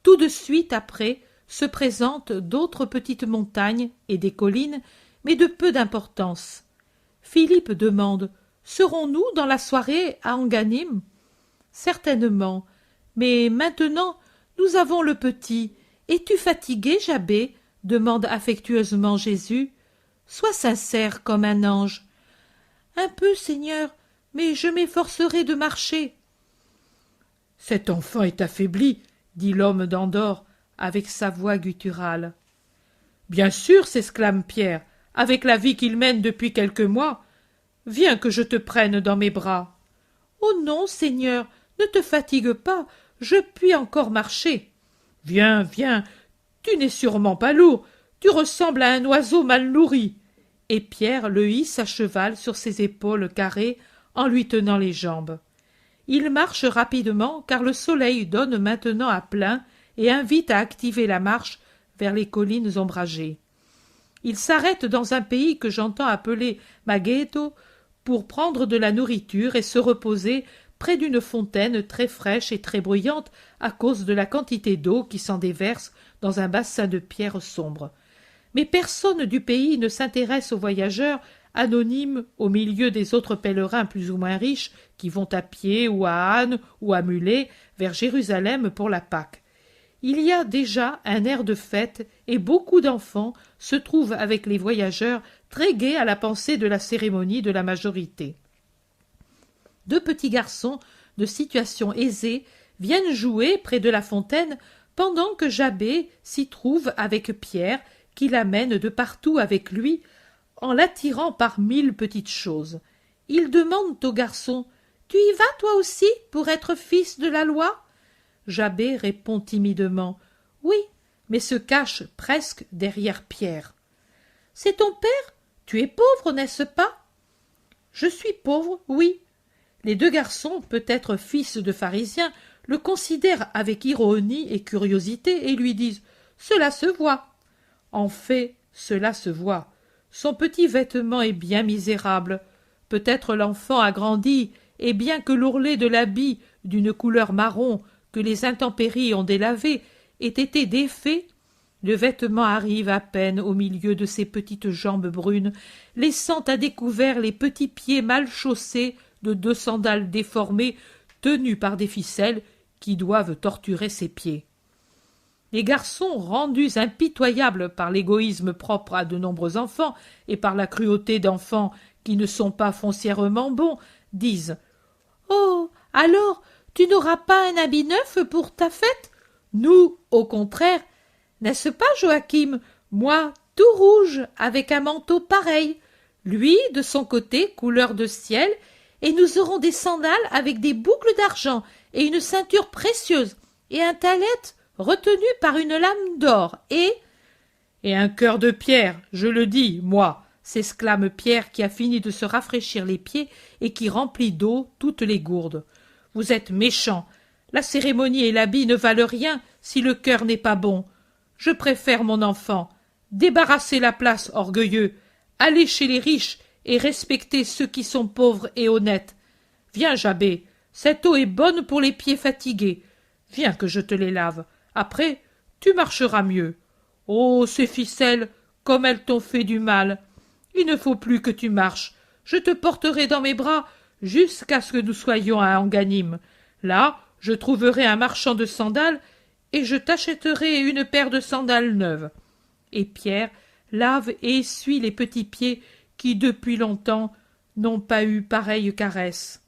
Tout de suite après se présentent d'autres petites montagnes et des collines, mais de peu d'importance. Philippe demande « Serons-nous dans la soirée à Anganim ?» Certainement, mais maintenant nous avons le petit. Es-tu fatigué, Jabé ? Demande affectueusement Jésus. Sois sincère comme un ange. Un peu, Seigneur, mais je m'efforcerai de marcher. Cet enfant est affaibli, dit l'homme d'Andorre avec sa voix gutturale. Bien sûr, s'exclame Pierre, avec la vie qu'il mène depuis quelques mois. Viens que je te prenne dans mes bras. Oh non, Seigneur, ne te fatigue pas, je puis encore marcher. Viens, viens, tu n'es sûrement pas lourd, tu ressembles à un oiseau mal nourri. Et Pierre le hisse à cheval sur ses épaules carrées en lui tenant les jambes. Il marche rapidement car le soleil donne maintenant à plein et invite à activer la marche vers les collines ombragées. Il s'arrête dans un pays que j'entends appeler Maghetto pour prendre de la nourriture et se reposer près d'une fontaine très fraîche et très bruyante à cause de la quantité d'eau qui s'en déverse dans un bassin de pierre sombre. Mais personne du pays ne s'intéresse aux voyageurs anonymes au milieu des autres pèlerins plus ou moins riches qui vont à pied ou à âne ou à mulet vers Jérusalem pour la Pâque. Il y a déjà un air de fête et beaucoup d'enfants se trouvent avec les voyageurs très gais à la pensée de la cérémonie de la majorité. Deux petits garçons de situation aisée viennent jouer près de la fontaine pendant que Jabé s'y trouve avec Pierre qui l'amène de partout avec lui en l'attirant par 1000 petites choses. Ils demandent au garçon « Tu y vas toi aussi pour être fils de la loi ?» Jabé répond timidement « Oui », mais se cache presque derrière Pierre. « C'est ton père? Tu es pauvre, n'est-ce pas ?»« Je suis pauvre, oui. » Les deux garçons, peut-être fils de pharisiens, le considèrent avec ironie et curiosité et lui disent « Cela se voit. » En fait, cela se voit. Son petit vêtement est bien misérable. Peut-être l'enfant a grandi, et bien que l'ourlet de l'habit d'une couleur marron que les intempéries ont délavé ait été défait, le vêtement arrive à peine au milieu de ses petites jambes brunes, laissant à découvert les petits pieds mal chaussés de 2 sandales déformées tenues par des ficelles qui doivent torturer ses pieds. Les garçons, rendus impitoyables par l'égoïsme propre à de nombreux enfants et par la cruauté d'enfants qui ne sont pas foncièrement bons, disent « Oh, alors, tu n'auras pas un habit neuf pour ta fête? Nous, au contraire, n'est-ce pas, Joachim? Moi, tout rouge, avec un manteau pareil. Lui, de son côté, couleur de ciel, et nous aurons des sandales avec des boucles d'argent et une ceinture précieuse, et un talet retenu par une lame d'or, et un cœur de pierre, je le dis, moi, s'exclame Pierre qui a fini de se rafraîchir les pieds et qui remplit d'eau toutes les gourdes. Vous êtes méchants. La cérémonie et l'habit ne valent rien si le cœur n'est pas bon. Je préfère mon enfant. Débarrassez la place, orgueilleux. Allez chez les riches et respectez ceux qui sont pauvres et honnêtes. Viens, Jabé, cette eau est bonne pour les pieds fatigués. Viens que je te les lave. Après, tu marcheras mieux. Oh, ces ficelles, comme elles t'ont fait du mal. Il ne faut plus que tu marches. Je te porterai dans mes bras jusqu'à ce que nous soyons à Enganim. Là, je trouverai un marchand de sandales et je t'achèterai une paire de sandales neuves. Et Pierre lave et essuie les petits pieds qui, depuis longtemps, n'ont pas eu pareille caresse.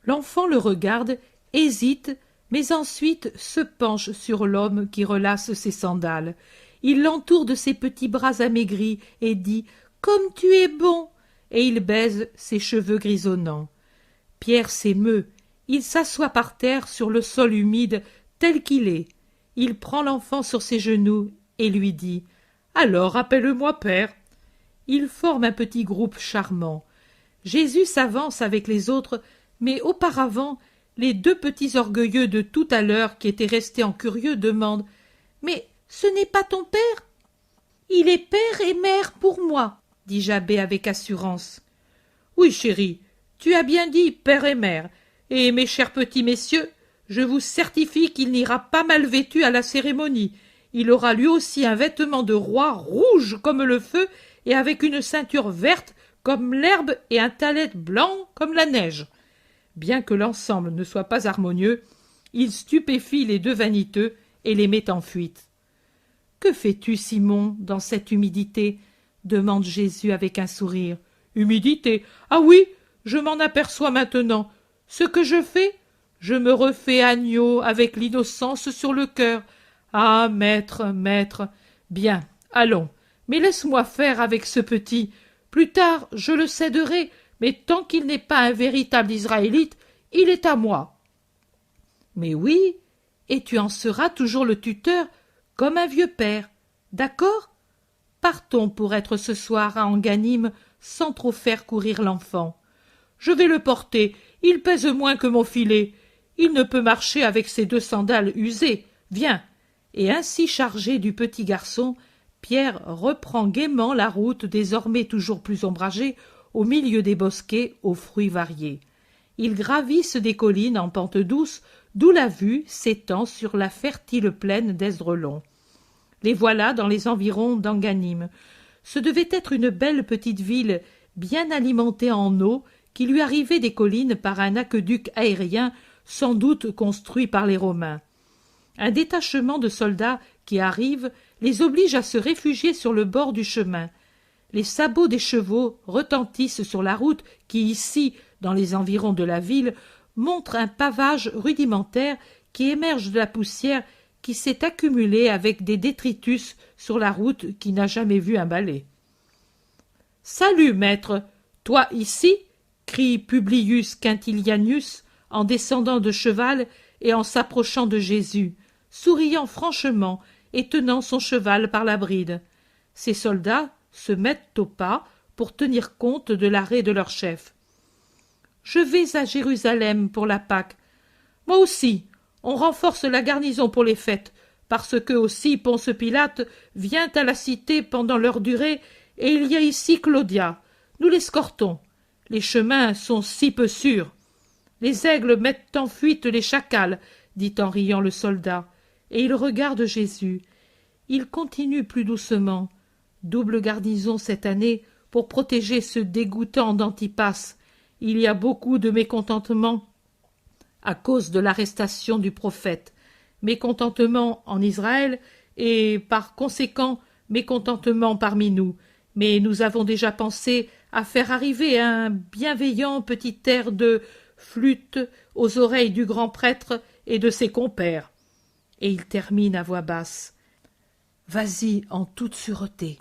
L'enfant le regarde, hésite, mais ensuite se penche sur l'homme qui relasse ses sandales. Il l'entoure de ses petits bras amaigris et dit « Comme tu es bon !» et il baise ses cheveux grisonnants. Pierre s'émeut. Il s'assoit par terre sur le sol humide tel qu'il est. Il prend l'enfant sur ses genoux et lui dit « Alors, appelle-moi père !» Ils forment un petit groupe charmant. Jésus s'avance avec les autres, mais auparavant, les deux petits orgueilleux de tout à l'heure qui étaient restés en curieux demandent « Mais ce n'est pas ton père ?»« Il est père et mère pour moi, » dit Jabé avec assurance. « Oui, chérie, tu as bien dit père et mère, et mes chers petits messieurs, je vous certifie qu'il n'ira pas mal vêtu à la cérémonie. Il aura lui aussi un vêtement de roi rouge comme le feu et avec une ceinture verte comme l'herbe et un talet blanc comme la neige. » Bien que l'ensemble ne soit pas harmonieux, il stupéfie les deux vaniteux et les met en fuite. « Que fais-tu, Simon, dans cette humidité ?» demande Jésus avec un sourire. « Humidité? Ah oui, je m'en aperçois maintenant. Ce que je fais? Je me refais agneau avec l'innocence sur le cœur. Ah, maître, maître. Bien, allons. Mais laisse-moi faire avec ce petit. Plus tard, je le céderai, mais tant qu'il n'est pas un véritable Israélite, il est à moi. Mais oui, et tu en seras toujours le tuteur, comme un vieux père. D'accord? Partons pour être ce soir à Enganim sans trop faire courir l'enfant. Je vais le porter, il pèse moins que mon filet. Il ne peut marcher avec ses 2 sandales usées. Viens. Et ainsi chargé du petit garçon, Pierre reprend gaiement la route désormais toujours plus ombragée, au milieu des bosquets aux fruits variés. Ils gravissent des collines en pente douce, d'où la vue s'étend sur la fertile plaine d'Esdraelon. Les voilà dans les environs d'Enganim. Ce devait être une belle petite ville, bien alimentée en eau, qui lui arrivait des collines par un aqueduc aérien, sans doute construit par les Romains. Un détachement de soldats qui arrive les oblige à se réfugier sur le bord du chemin. Les sabots des chevaux retentissent sur la route qui, ici, dans les environs de la ville, montre un pavage rudimentaire qui émerge de la poussière qui s'est accumulée avec des détritus sur la route qui n'a jamais vu un balai. « Salut, maître! Toi ici ?» crie Publius Quintilianus en descendant de cheval et en s'approchant de Jésus, souriant franchement et tenant son cheval par la bride. Ses soldats se mettent au pas pour tenir compte de l'arrêt de leur chef. « Je vais à Jérusalem pour la Pâque. Moi aussi, on renforce la garnison pour les fêtes, parce que aussi Ponce Pilate vient à la cité pendant leur durée, et il y a ici Claudia. Nous l'escortons. Les chemins sont si peu sûrs. Les aigles mettent en fuite les chacals, dit en riant le soldat, et il regarde Jésus. Il continue plus doucement. Double garnison cette année pour protéger ce dégoûtant d'Antipas. Il y a beaucoup de mécontentement à cause de l'arrestation du prophète, mécontentement en Israël et par conséquent mécontentement parmi nous, mais nous avons déjà pensé à faire arriver un bienveillant petit air de flûte aux oreilles du grand prêtre et de ses compères. Et il termine à voix basse. Vas-y en toute sûreté.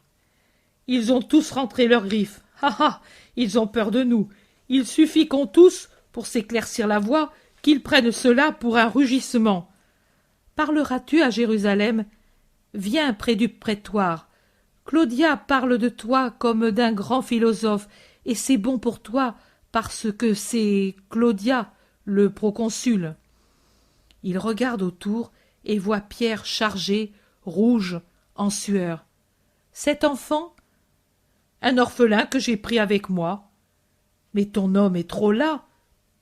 Ils ont tous rentré leurs griffes. Ah ah, ils ont peur de nous. Il suffit qu'on tousse, pour s'éclaircir la voix, qu'ils prennent cela pour un rugissement. Parleras-tu à Jérusalem? Viens près du prétoire. Claudia parle de toi comme d'un grand philosophe, et c'est bon pour toi, parce que c'est Claudia, le proconsul. Il regarde autour et voit Pierre chargé, rouge, en sueur. Cet enfant? Un orphelin que j'ai pris avec moi. Mais ton homme est trop las.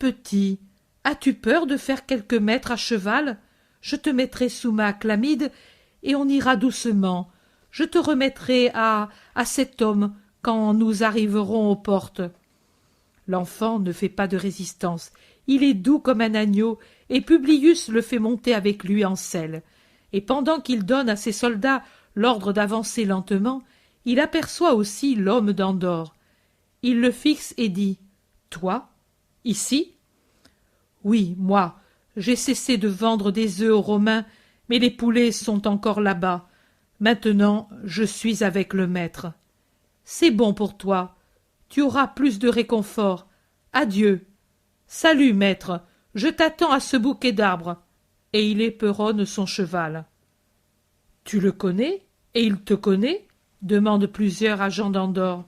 Petit, as-tu peur de faire quelques mètres à cheval? Je te mettrai sous ma chlamyde et on ira doucement. Je te remettrai à cet homme quand nous arriverons aux portes. L'enfant ne fait pas de résistance. Il est doux comme un agneau, et Publius le fait monter avec lui en selle. Et pendant qu'il donne à ses soldats l'ordre d'avancer lentement, il aperçoit aussi l'homme d'Andorre. Il le fixe et dit « Toi, ici ?» « Oui, moi, j'ai cessé de vendre des œufs aux Romains, mais les poulets sont encore là-bas. Maintenant, je suis avec le maître. C'est bon pour toi. Tu auras plus de réconfort. Adieu. Salut, maître. Je t'attends à ce bouquet d'arbres. » Et il éperonne son cheval. « Tu le connais? Et il te connaît? » demandent plusieurs agents d'Andorre.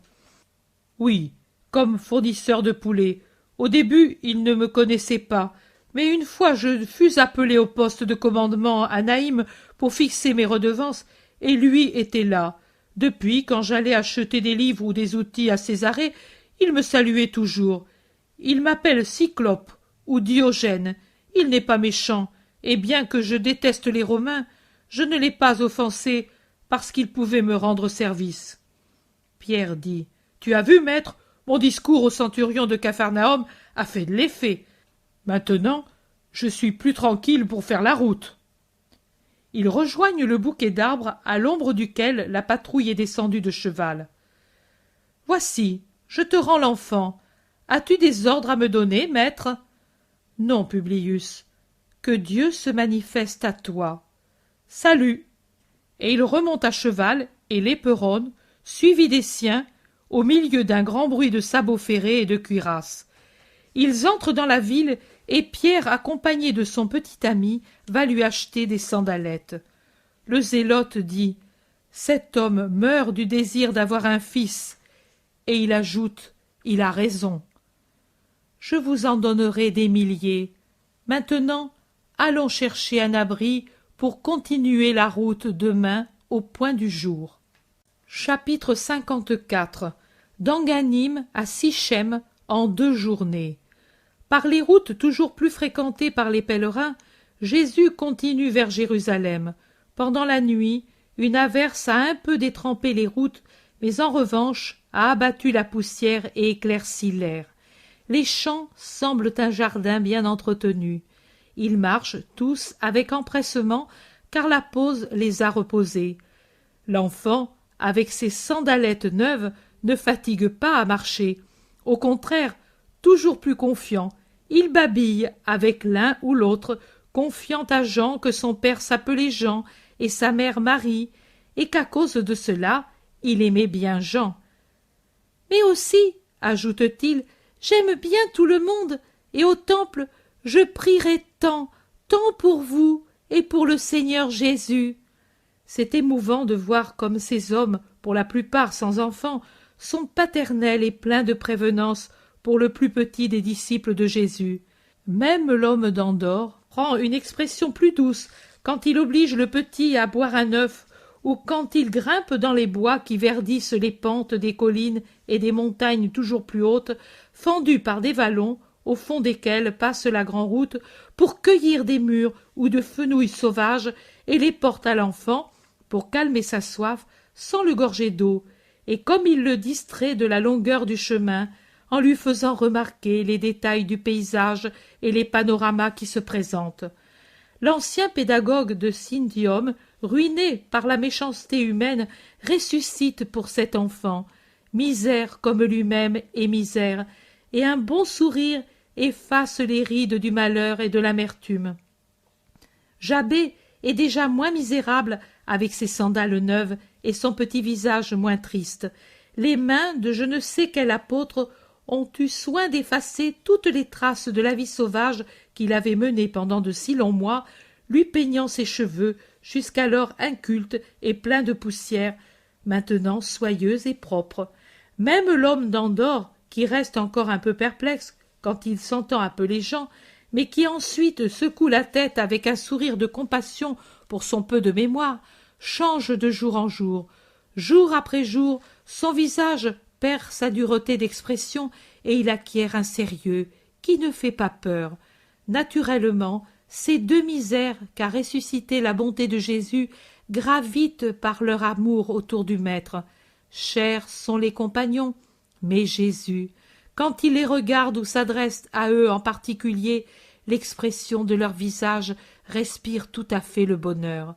« Oui, comme fournisseur de poulets. Au début, il ne me connaissait pas, mais une fois je fus appelé au poste de commandement à Naïm pour fixer mes redevances, et lui était là. Depuis, quand j'allais acheter des livres ou des outils à Césarée, il me saluait toujours. Il m'appelle Cyclope ou Diogène. Il n'est pas méchant, et bien que je déteste les Romains, je ne l'ai pas offensé parce qu'il pouvait me rendre service. Pierre dit « Tu as vu, maître, mon discours au centurion de Capharnaüm a fait de l'effet. Maintenant, je suis plus tranquille pour faire la route. » Ils rejoignent le bouquet d'arbres à l'ombre duquel la patrouille est descendue de cheval. « Voici, je te rends l'enfant. As-tu des ordres à me donner, maître ?»« Non, Publius. Que Dieu se manifeste à toi. Salut !» Et il remonte à cheval et l'éperonne, suivi des siens, au milieu d'un grand bruit de sabots ferrés et de cuirasses. Ils entrent dans la ville, et Pierre, accompagné de son petit ami, va lui acheter des sandalettes. Le zélote dit « Cet homme meurt du désir d'avoir un fils. » Et il ajoute « Il a raison. » Je vous en donnerai des milliers. Maintenant, allons chercher un abri pour continuer la route demain au point du jour. Chapitre 54. D'Enganim à Sichem en 2 journées. Par les routes toujours plus fréquentées par les pèlerins, Jésus continue vers Jérusalem. Pendant la nuit, une averse a un peu détrempé les routes, mais en revanche a abattu la poussière et éclairci l'air. Les champs semblent un jardin bien entretenu. Ils marchent tous avec empressement, car la pause les a reposés. L'enfant, avec ses sandalettes neuves, ne fatigue pas à marcher. Au contraire, toujours plus confiant, il babille avec l'un ou l'autre, confiant à Jean que son père s'appelait Jean et sa mère Marie, et qu'à cause de cela, il aimait bien Jean. « Mais aussi, ajoute-t-il, j'aime bien tout le monde, et au temple, je prierai tant pour vous et pour le Seigneur Jésus. » C'est émouvant de voir comme ces hommes, pour la plupart sans enfants, sont paternels et pleins de prévenance pour le plus petit des disciples de Jésus. Même l'homme d'Andorre prend une expression plus douce quand il oblige le petit à boire un œuf, ou quand il grimpe dans les bois qui verdissent les pentes des collines et des montagnes toujours plus hautes, fendues par des vallons, au fond desquels passe la grande route, pour cueillir des mûres ou de fenouilles sauvages, et les porte à l'enfant, pour calmer sa soif, sans le gorger d'eau, et comme il le distrait de la longueur du chemin, en lui faisant remarquer les détails du paysage et les panoramas qui se présentent. L'ancien pédagogue de Syndium, ruiné par la méchanceté humaine, ressuscite pour cet enfant. Misère comme lui-même est misère, et un bon sourire efface les rides du malheur et de l'amertume. Jabé est déjà moins misérable avec ses sandales neuves et son petit visage moins triste. Les mains de je ne sais quel apôtre ont eu soin d'effacer toutes les traces de la vie sauvage qu'il avait menée pendant de si longs mois, lui peignant ses cheveux, jusqu'alors incultes et pleins de poussière, maintenant soyeux et propres. Même l'homme d'Andorre, qui reste encore un peu perplexe quand il s'entend appeler Jean, mais qui ensuite secoue la tête avec un sourire de compassion pour son peu de mémoire, change de jour en jour. Jour après jour, son visage perd sa dureté d'expression et il acquiert un sérieux qui ne fait pas peur. Naturellement, ces 2 misères qu'a ressuscité la bonté de Jésus gravitent par leur amour autour du Maître. Chers sont les compagnons, mais Jésus, quand il les regarde ou s'adresse à eux en particulier, l'expression de leur visage respire tout à fait le bonheur.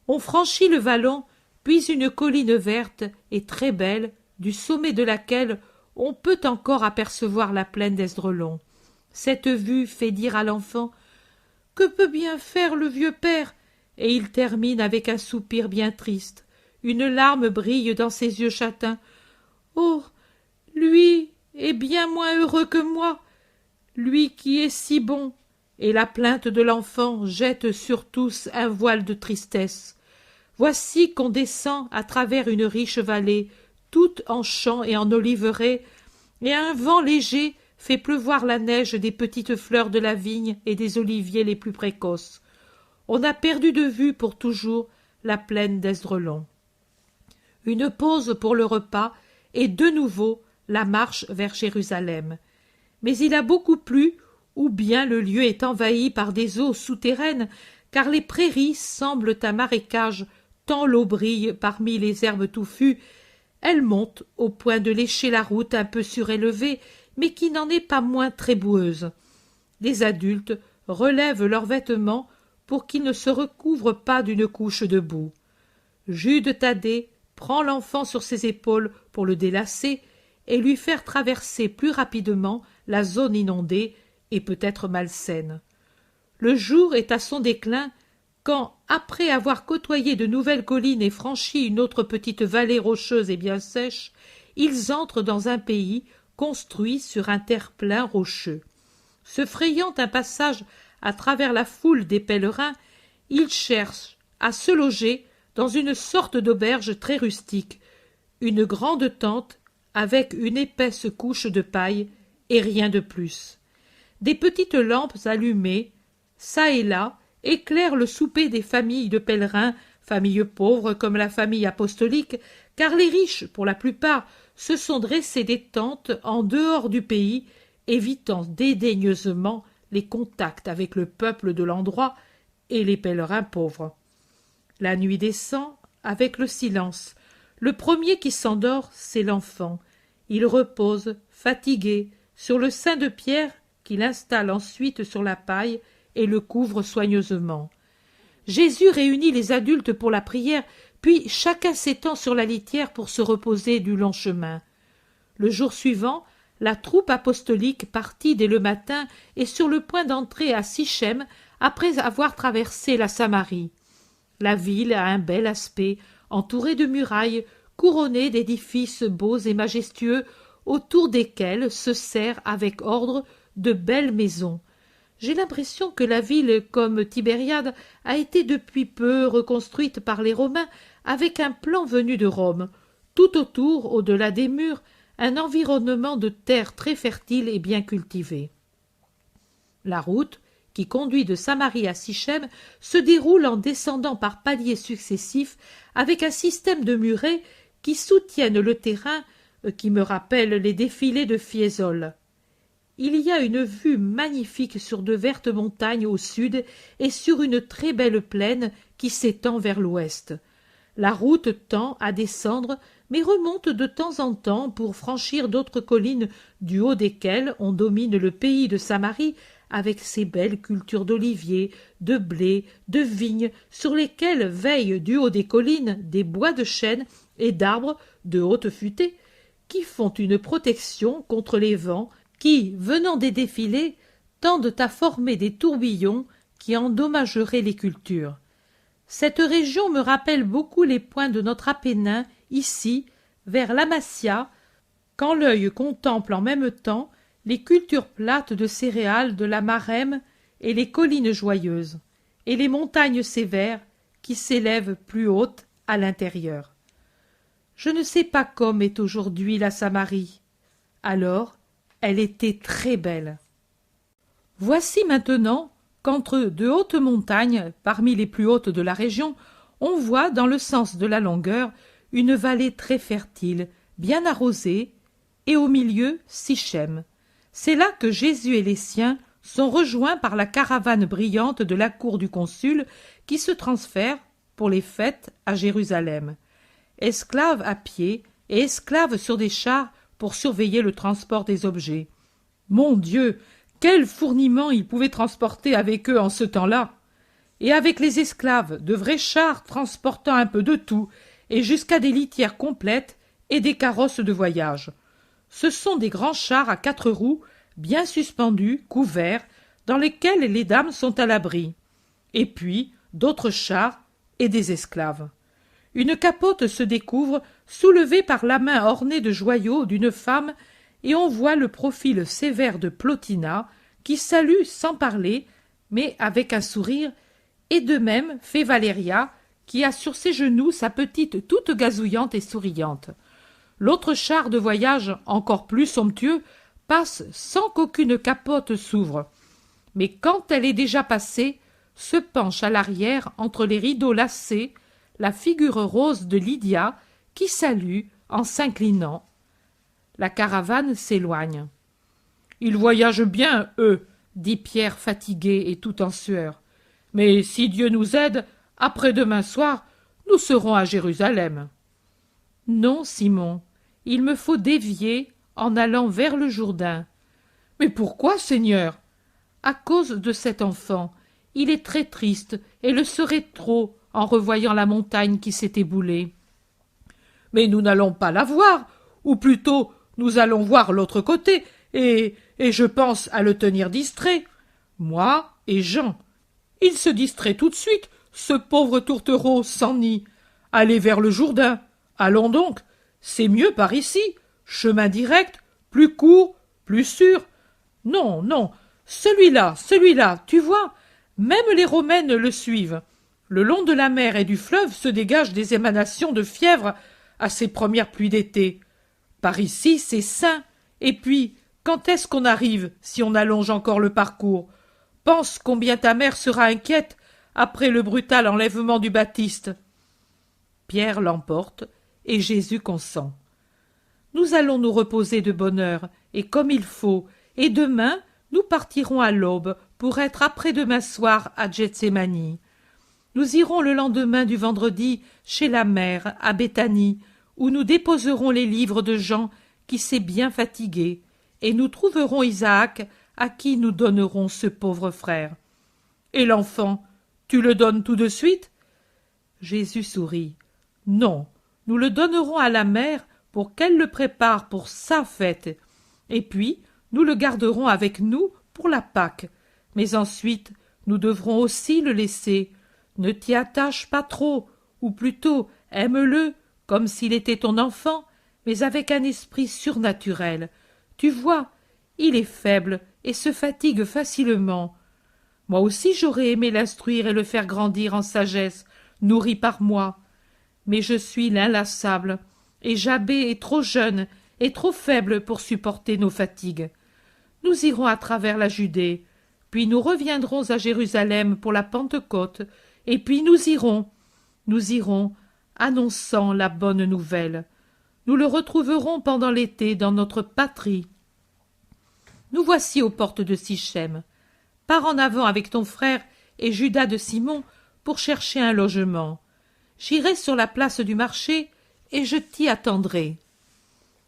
On franchit le vallon, puis une colline verte et très belle, du sommet de laquelle on peut encore apercevoir la plaine d'Esdraelon. Cette vue fait dire à l'enfant « Que peut bien faire le vieux père ?» Et il termine avec un soupir bien triste. Une larme brille dans ses yeux châtains. « Oh, lui est bien moins heureux que moi, lui qui est si bon !» Et la plainte de l'enfant jette sur tous un voile de tristesse. Voici qu'on descend à travers une riche vallée, toute en champs et en oliveraies, et un vent léger fait pleuvoir la neige des petites fleurs de la vigne et des oliviers les plus précoces. On a perdu de vue pour toujours la plaine d'Esdraelon. Une pause pour le repas et de nouveau la marche vers Jérusalem. Mais il a beaucoup plu, ou bien le lieu est envahi par des eaux souterraines, car les prairies semblent un marécage tant l'eau brille parmi les herbes touffues. Elle monte au point de lécher la route un peu surélevée, mais qui n'en est pas moins très boueuse. Les adultes relèvent leurs vêtements pour qu'ils ne se recouvrent pas d'une couche de boue. Jude Thaddée prend l'enfant sur ses épaules pour le délacer et lui faire traverser plus rapidement la zone inondée et peut-être malsaine. Le jour est à son déclin quand, après avoir côtoyé de nouvelles collines et franchi une autre petite vallée rocheuse et bien sèche, ils entrent dans un pays construit sur un terre-plein rocheux. Se frayant un passage à travers la foule des pèlerins, ils cherchent à se loger dans une sorte d'auberge très rustique, une grande tente avec une épaisse couche de paille et rien de plus. Des petites lampes allumées, çà et là, éclairent le souper des familles de pèlerins, familles pauvres comme la famille apostolique, car les riches, pour la plupart, se sont dressés des tentes en dehors du pays, évitant dédaigneusement les contacts avec le peuple de l'endroit et les pèlerins pauvres. La nuit descend avec le silence. Le premier qui s'endort, c'est l'enfant. Il repose, fatigué, sur le sein de Pierre, qu'il installe ensuite sur la paille et le couvre soigneusement. Jésus réunit les adultes pour la prière, puis chacun s'étend sur la litière pour se reposer du long chemin. Le jour suivant, la troupe apostolique partit dès le matin et sur le point d'entrer à Sichem après avoir traversé la Samarie. La ville a un bel aspect, entourée de murailles, couronnée d'édifices beaux et majestueux, autour desquels se serrent avec ordre de belles maisons. J'ai l'impression que la ville, comme Tibériade, a été depuis peu reconstruite par les Romains avec un plan venu de Rome. Tout autour, au-delà des murs, un environnement de terre très fertile et bien cultivée. La route, qui conduit de Samarie à Sichem, se déroule en descendant par paliers successifs avec un système de murets qui soutiennent le terrain, qui me rappelle les défilés de Fiesole. Il y a une vue magnifique sur de vertes montagnes au sud et sur une très belle plaine qui s'étend vers l'ouest. La route tend à descendre, mais remonte de temps en temps pour franchir d'autres collines du haut desquelles on domine le pays de Samarie avec ses belles cultures d'oliviers, de blé, de vignes, sur lesquelles veillent du haut des collines des bois de chêne et d'arbres de haute futée, qui font une protection contre les vents qui, venant des défilés, tendent à former des tourbillons qui endommageraient les cultures. Cette région me rappelle beaucoup les points de notre Appennin, ici, vers l'Amassia, quand l'œil contemple en même temps les cultures plates de céréales de la Marème et les collines joyeuses, et les montagnes sévères qui s'élèvent plus hautes à l'intérieur. Je ne sais pas comme est aujourd'hui la Samarie. Alors, elle était très belle. Voici maintenant qu'entre de hautes montagnes, parmi les plus hautes de la région, on voit dans le sens de la longueur une vallée très fertile, bien arrosée, et au milieu Sichem. C'est là que Jésus et les siens sont rejoints par la caravane brillante de la cour du consul qui se transfère, pour les fêtes, à Jérusalem. Esclaves à pied et esclaves sur des chars pour surveiller le transport des objets. Mon Dieu, quel fourniment ils pouvaient transporter avec eux en ce temps-là! Et avec les esclaves, de vrais chars transportant un peu de tout, et jusqu'à des litières complètes et des carrosses de voyage. Ce sont des grands chars à 4 roues, bien suspendus, couverts, dans lesquels les dames sont à l'abri. Et puis, d'autres chars et des esclaves. Une capote se découvre, soulevée par la main ornée de joyaux d'une femme, et on voit le profil sévère de Plotina, qui salue sans parler, mais avec un sourire, et de même fait Valéria, qui a sur ses genoux sa petite toute gazouillante et souriante. L'autre char de voyage, encore plus somptueux, passe sans qu'aucune capote s'ouvre. Mais quand elle est déjà passée, se penche à l'arrière entre les rideaux lacés, la figure rose de Lydia, qui salue en s'inclinant. La caravane s'éloigne. « Ils voyagent bien, eux, » dit Pierre fatigué et tout en sueur. « Mais si Dieu nous aide, après-demain soir, nous serons à Jérusalem. » « Non, Simon, il me faut dévier en allant vers le Jourdain. »« Mais pourquoi, Seigneur ?»« À cause de cet enfant. Il est très triste et le serait trop en revoyant la montagne qui s'est éboulée. »« Mais nous n'allons pas la voir, ou plutôt nous allons voir l'autre côté, et je pense à le tenir distrait. Moi et Jean. Il se distrait tout de suite, ce pauvre tourtereau sans nid. Allez vers le Jourdain. Allons donc, c'est mieux par ici. Chemin direct, plus court, plus sûr. Non, non, celui-là, tu vois, même les Romaines le suivent. Le long de la mer et du fleuve se dégagent des émanations de fièvre à ces premières pluies d'été. Par ici, c'est sain. Et puis, quand est-ce qu'on arrive, si on allonge encore le parcours? Pense combien ta mère sera inquiète après le brutal enlèvement du Baptiste. Pierre l'emporte, et Jésus consent. Nous allons nous reposer de bonne heure, et comme il faut, et demain, nous partirons à l'aube pour être après-demain soir à Gethsémani. Nous irons le lendemain du vendredi chez la mère, à Béthanie, où nous déposerons les livres de Jean qui s'est bien fatigué, et nous trouverons Isaac, à qui nous donnerons ce pauvre frère. Et l'enfant, tu le donnes tout de suite? Jésus sourit. Non, nous le donnerons à la mère pour qu'elle le prépare pour sa fête, et puis nous le garderons avec nous pour la Pâque. Mais ensuite, nous devrons aussi le laisser. Ne t'y attache pas trop, ou plutôt aime-le comme s'il était ton enfant, mais avec un esprit surnaturel. Tu vois, il est faible et se fatigue facilement. Moi aussi j'aurais aimé l'instruire et le faire grandir en sagesse, nourri par moi. Mais je suis l'inlassable, et Jabé est trop jeune et trop faible pour supporter nos fatigues. Nous irons à travers la Judée, puis nous reviendrons à Jérusalem pour la Pentecôte, et puis nous irons, annonçant la bonne nouvelle. Nous le retrouverons pendant l'été dans notre patrie. Nous voici aux portes de Sichem. Pars en avant avec ton frère et Judas de Simon pour chercher un logement. J'irai sur la place du marché et je t'y attendrai.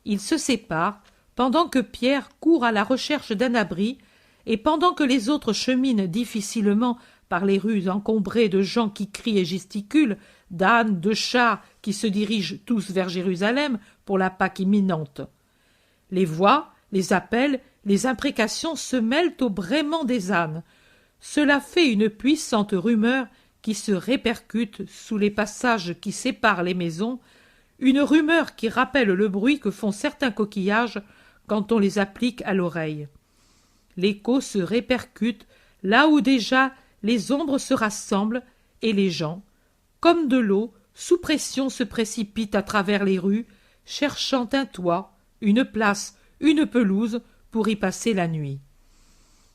Ils se séparent pendant que Pierre court à la recherche d'un abri et pendant que les autres cheminent difficilement par les rues encombrées de gens qui crient et gesticulent, d'ânes, de chars qui se dirigent tous vers Jérusalem pour la Pâque imminente. Les voix, les appels, les imprécations se mêlent au braiement des ânes. Cela fait une puissante rumeur qui se répercute sous les passages qui séparent les maisons, une rumeur qui rappelle le bruit que font certains coquillages quand on les applique à l'oreille. L'écho se répercute là où déjà les ombres se rassemblent et les gens, comme de l'eau, sous pression se précipitent à travers les rues, cherchant un toit, une place, une pelouse pour y passer la nuit.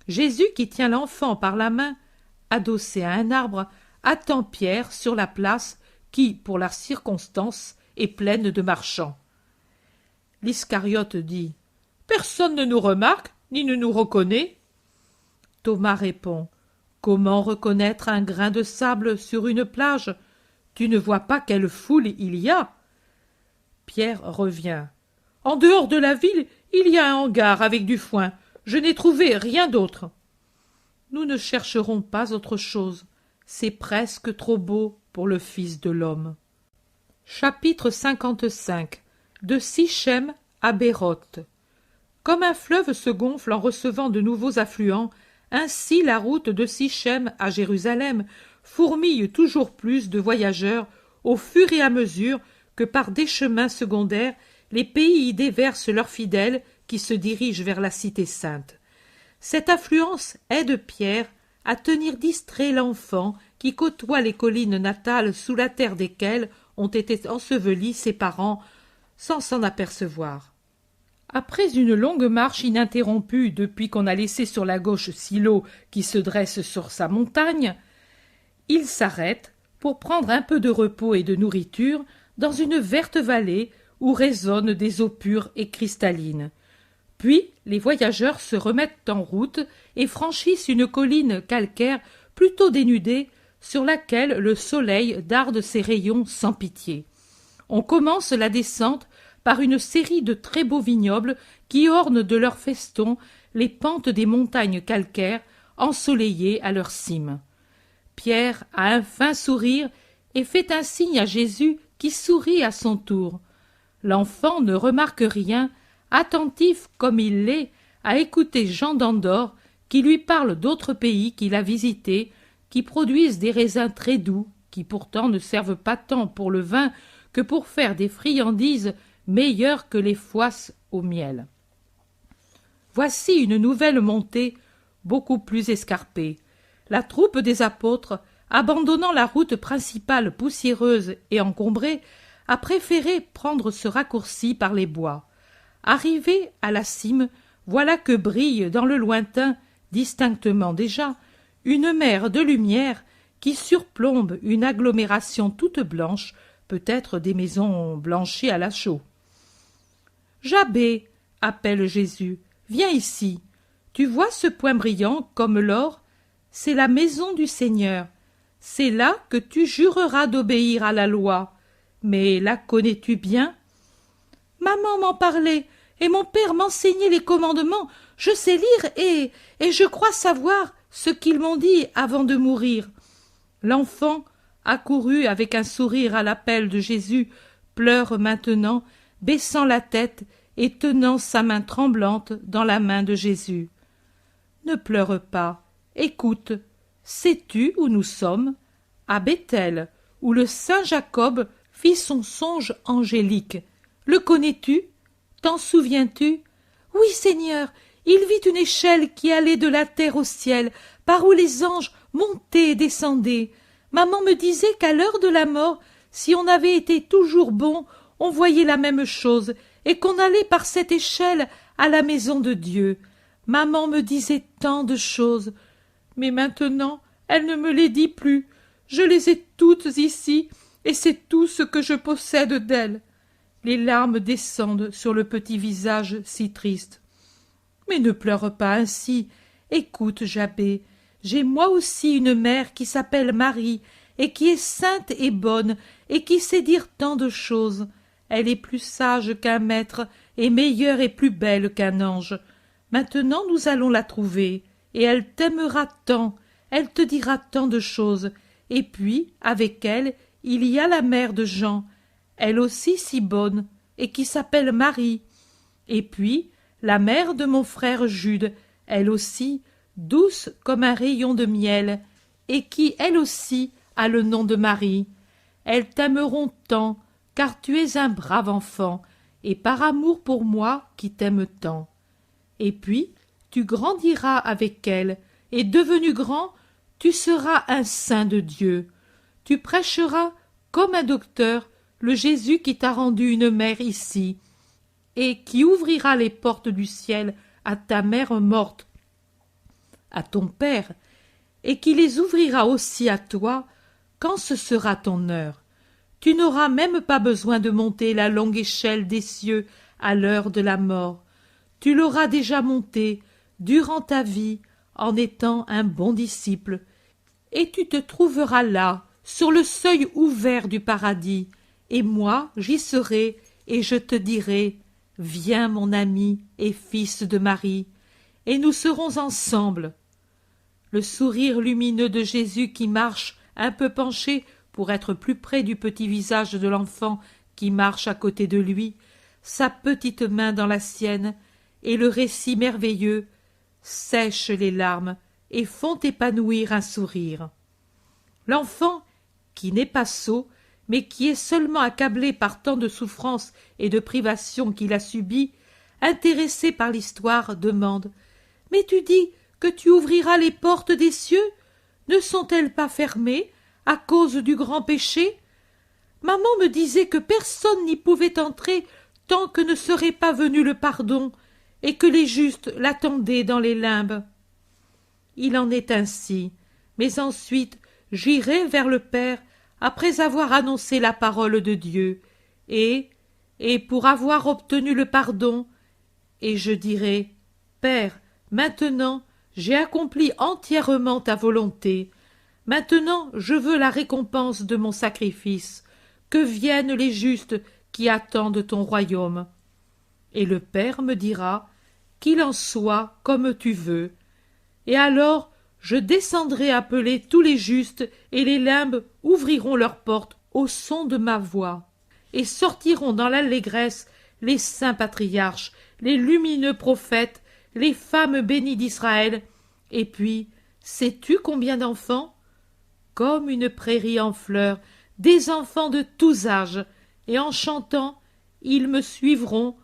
Jésus, qui tient l'enfant par la main, adossé à un arbre, attend Pierre sur la place qui, pour la circonstance, est pleine de marchands. L'Iscariote dit « Personne ne nous remarque, ni ne nous reconnaît. » Thomas répond « Comment reconnaître un grain de sable sur une plage? Tu ne vois pas quelle foule il y a. » Pierre revient. « En dehors de la ville, il y a un hangar avec du foin. Je n'ai trouvé rien d'autre. » Nous ne chercherons pas autre chose. C'est presque trop beau pour le Fils de l'homme. Chapitre 55. De Sichem à Béroth. Comme un fleuve se gonfle en recevant de nouveaux affluents, ainsi la route de Sichem à Jérusalem fourmille toujours plus de voyageurs au fur et à mesure que par des chemins secondaires les pays y déversent leurs fidèles qui se dirigent vers la cité sainte. Cette affluence aide Pierre à tenir distrait l'enfant qui côtoie les collines natales sous la terre desquelles ont été ensevelis ses parents sans s'en apercevoir. Après une longue marche ininterrompue depuis qu'on a laissé sur la gauche Silo qui se dresse sur sa montagne, il s'arrête pour prendre un peu de repos et de nourriture dans une verte vallée où résonnent des eaux pures et cristallines. Puis les voyageurs se remettent en route et franchissent une colline calcaire plutôt dénudée sur laquelle le soleil darde ses rayons sans pitié. On commence la descente par une série de très beaux vignobles qui ornent de leurs festons les pentes des montagnes calcaires ensoleillées à leur cime. Pierre a un fin sourire et fait un signe à Jésus qui sourit à son tour. L'enfant ne remarque rien, attentif comme il l'est à écouter Jean d'Andorre qui lui parle d'autres pays qu'il a visités qui produisent des raisins très doux, qui pourtant ne servent pas tant pour le vin que pour faire des friandises meilleures que les foisses au miel. Voici une nouvelle montée, beaucoup plus escarpée. La troupe des apôtres, abandonnant la route principale poussiéreuse et encombrée, a préféré prendre ce raccourci par les bois. Arrivés à la cime, voilà que brille dans le lointain, distinctement déjà, une mer de lumière qui surplombe une agglomération toute blanche, peut-être des maisons blanchies à la chaux. « Jabé, appelle Jésus, viens ici. Tu vois ce point brillant comme l'or? C'est la maison du Seigneur. C'est là que tu jureras d'obéir à la loi. Mais la connais-tu bien? Maman m'en parlait, et mon père m'enseignait les commandements. Je sais lire et je crois savoir ce qu'ils m'ont dit avant de mourir. » L'enfant, accouru avec un sourire à l'appel de Jésus, pleure maintenant, baissant la tête et tenant sa main tremblante dans la main de Jésus. « Ne pleure pas, écoute, sais-tu où nous sommes? À Béthel, où le saint Jacob fit son songe angélique. Le connais-tu? T'en souviens-tu? Oui, Seigneur, il vit une échelle qui allait de la terre au ciel, par où les anges montaient et descendaient. Maman me disait qu'à l'heure de la mort, si on avait été toujours bon, on voyait la même chose, et qu'on allait par cette échelle à la maison de Dieu. Maman me disait tant de choses, mais maintenant elle ne me les dit plus. Je les ai toutes ici, et c'est tout ce que je possède d'elle. Les larmes descendent sur le petit visage si triste. Mais ne pleure pas ainsi. Écoute, Jabé, j'ai moi aussi une mère qui s'appelle Marie, et qui est sainte et bonne, et qui sait dire tant de choses. Elle est plus sage qu'un maître, et meilleure et plus belle qu'un ange. Maintenant nous allons la trouver, et elle t'aimera tant, elle te dira tant de choses. Et puis, avec elle, il y a la mère de Jean, elle aussi si bonne, et qui s'appelle Marie. Et puis, la mère de mon frère Jude, elle aussi, douce comme un rayon de miel, et qui, elle aussi, a le nom de Marie. Elles t'aimeront tant, car tu es un brave enfant, et par amour pour moi qui t'aime tant. Et puis, tu grandiras avec elles, et devenu grand, tu seras un saint de Dieu. Tu prêcheras, comme un docteur, le Jésus qui t'a rendu une mère ici, et qui ouvrira les portes du ciel à ta mère morte, à ton père, et qui les ouvrira aussi à toi quand ce sera ton heure. Tu n'auras même pas besoin de monter la longue échelle des cieux à l'heure de la mort. Tu l'auras déjà montée durant ta vie en étant un bon disciple, et tu te trouveras là, sur le seuil ouvert du paradis, et moi j'y serai, et je te dirai, viens mon ami et fils de Marie, et nous serons ensemble. Le sourire lumineux de Jésus qui marche un peu penché pour être plus près du petit visage de l'enfant qui marche à côté de lui, sa petite main dans la sienne, et le récit merveilleux sèchent les larmes et font épanouir un sourire. L'enfant, qui n'est pas sot, mais qui est seulement accablé par tant de souffrances et de privations qu'il a subies, intéressé par l'histoire, demande « Mais tu dis que tu ouvriras les portes des cieux? Ne sont-elles pas fermées à cause du grand péché? Maman me disait que personne n'y pouvait entrer tant que ne serait pas venu le pardon, et que les justes l'attendaient dans les limbes. Il en est ainsi, mais ensuite j'irai vers le Père après avoir annoncé la parole de Dieu, et pour avoir obtenu le pardon, et je dirai, Père, maintenant j'ai accompli entièrement ta volonté, maintenant je veux la récompense de mon sacrifice, que viennent les justes qui attendent ton royaume. Et le Père me dira, qu'il en soit comme tu veux. Et alors je descendrai appeler tous les justes, et les limbes ouvriront leurs portes au son de ma voix, et sortiront dans l'allégresse les saints patriarches, les lumineux prophètes, les femmes bénies d'Israël. Et puis, sais-tu combien d'enfants? comme une prairie en fleurs, des enfants de tous âges, et en chantant, ils me suivront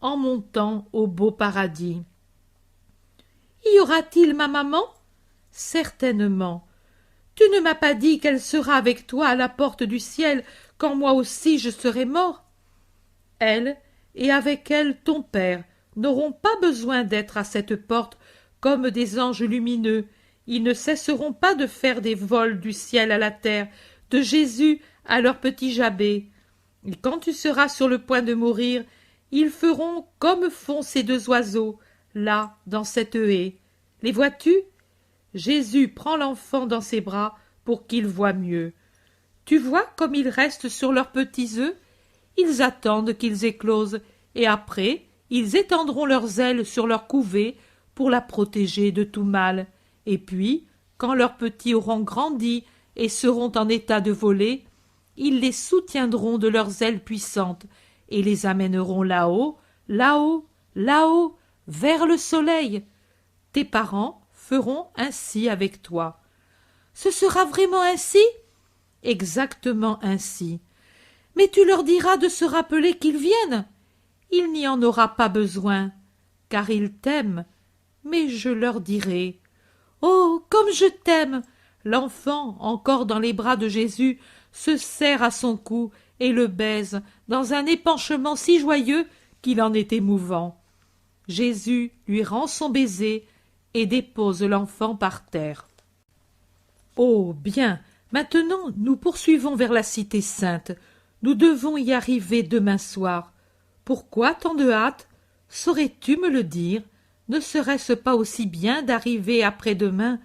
en montant au beau paradis. Y aura-t-il ma maman? Certainement. Tu ne m'as pas dit qu'elle sera avec toi à la porte du ciel quand moi aussi je serai mort? Elle, et avec elle ton père, n'auront pas besoin d'être à cette porte comme des anges lumineux. Ils ne cesseront pas de faire des vols du ciel à la terre, de Jésus à leur petit Jabé. Et quand tu seras sur le point de mourir, ils feront comme font ces deux oiseaux, là, dans cette haie. Les vois-tu? Jésus prend l'enfant dans ses bras pour qu'il voie mieux. Tu vois comme ils restent sur leurs petits œufs? Ils attendent qu'ils éclosent, et après, ils étendront leurs ailes sur leur couvée pour la protéger de tout mal. Et puis, quand leurs petits auront grandi et seront en état de voler, ils les soutiendront de leurs ailes puissantes et les amèneront là-haut, là-haut, là-haut, vers le soleil. Tes parents feront ainsi avec toi. Ce sera vraiment ainsi? Exactement ainsi. Mais tu leur diras de se rappeler qu'ils viennent. Il n'y en aura pas besoin, car ils t'aiment. Mais je leur dirai. Oh, comme je t'aime! L'enfant, encore dans les bras de Jésus, se serre à son cou et le baise dans un épanchement si joyeux qu'il en est émouvant. Jésus lui rend son baiser et dépose l'enfant par terre. Oh, bien, maintenant nous poursuivons vers la cité sainte. Nous devons y arriver demain soir. Pourquoi tant de hâte? Saurais-tu me le dire? Ne serait-ce pas aussi bien d'arriver après-demain?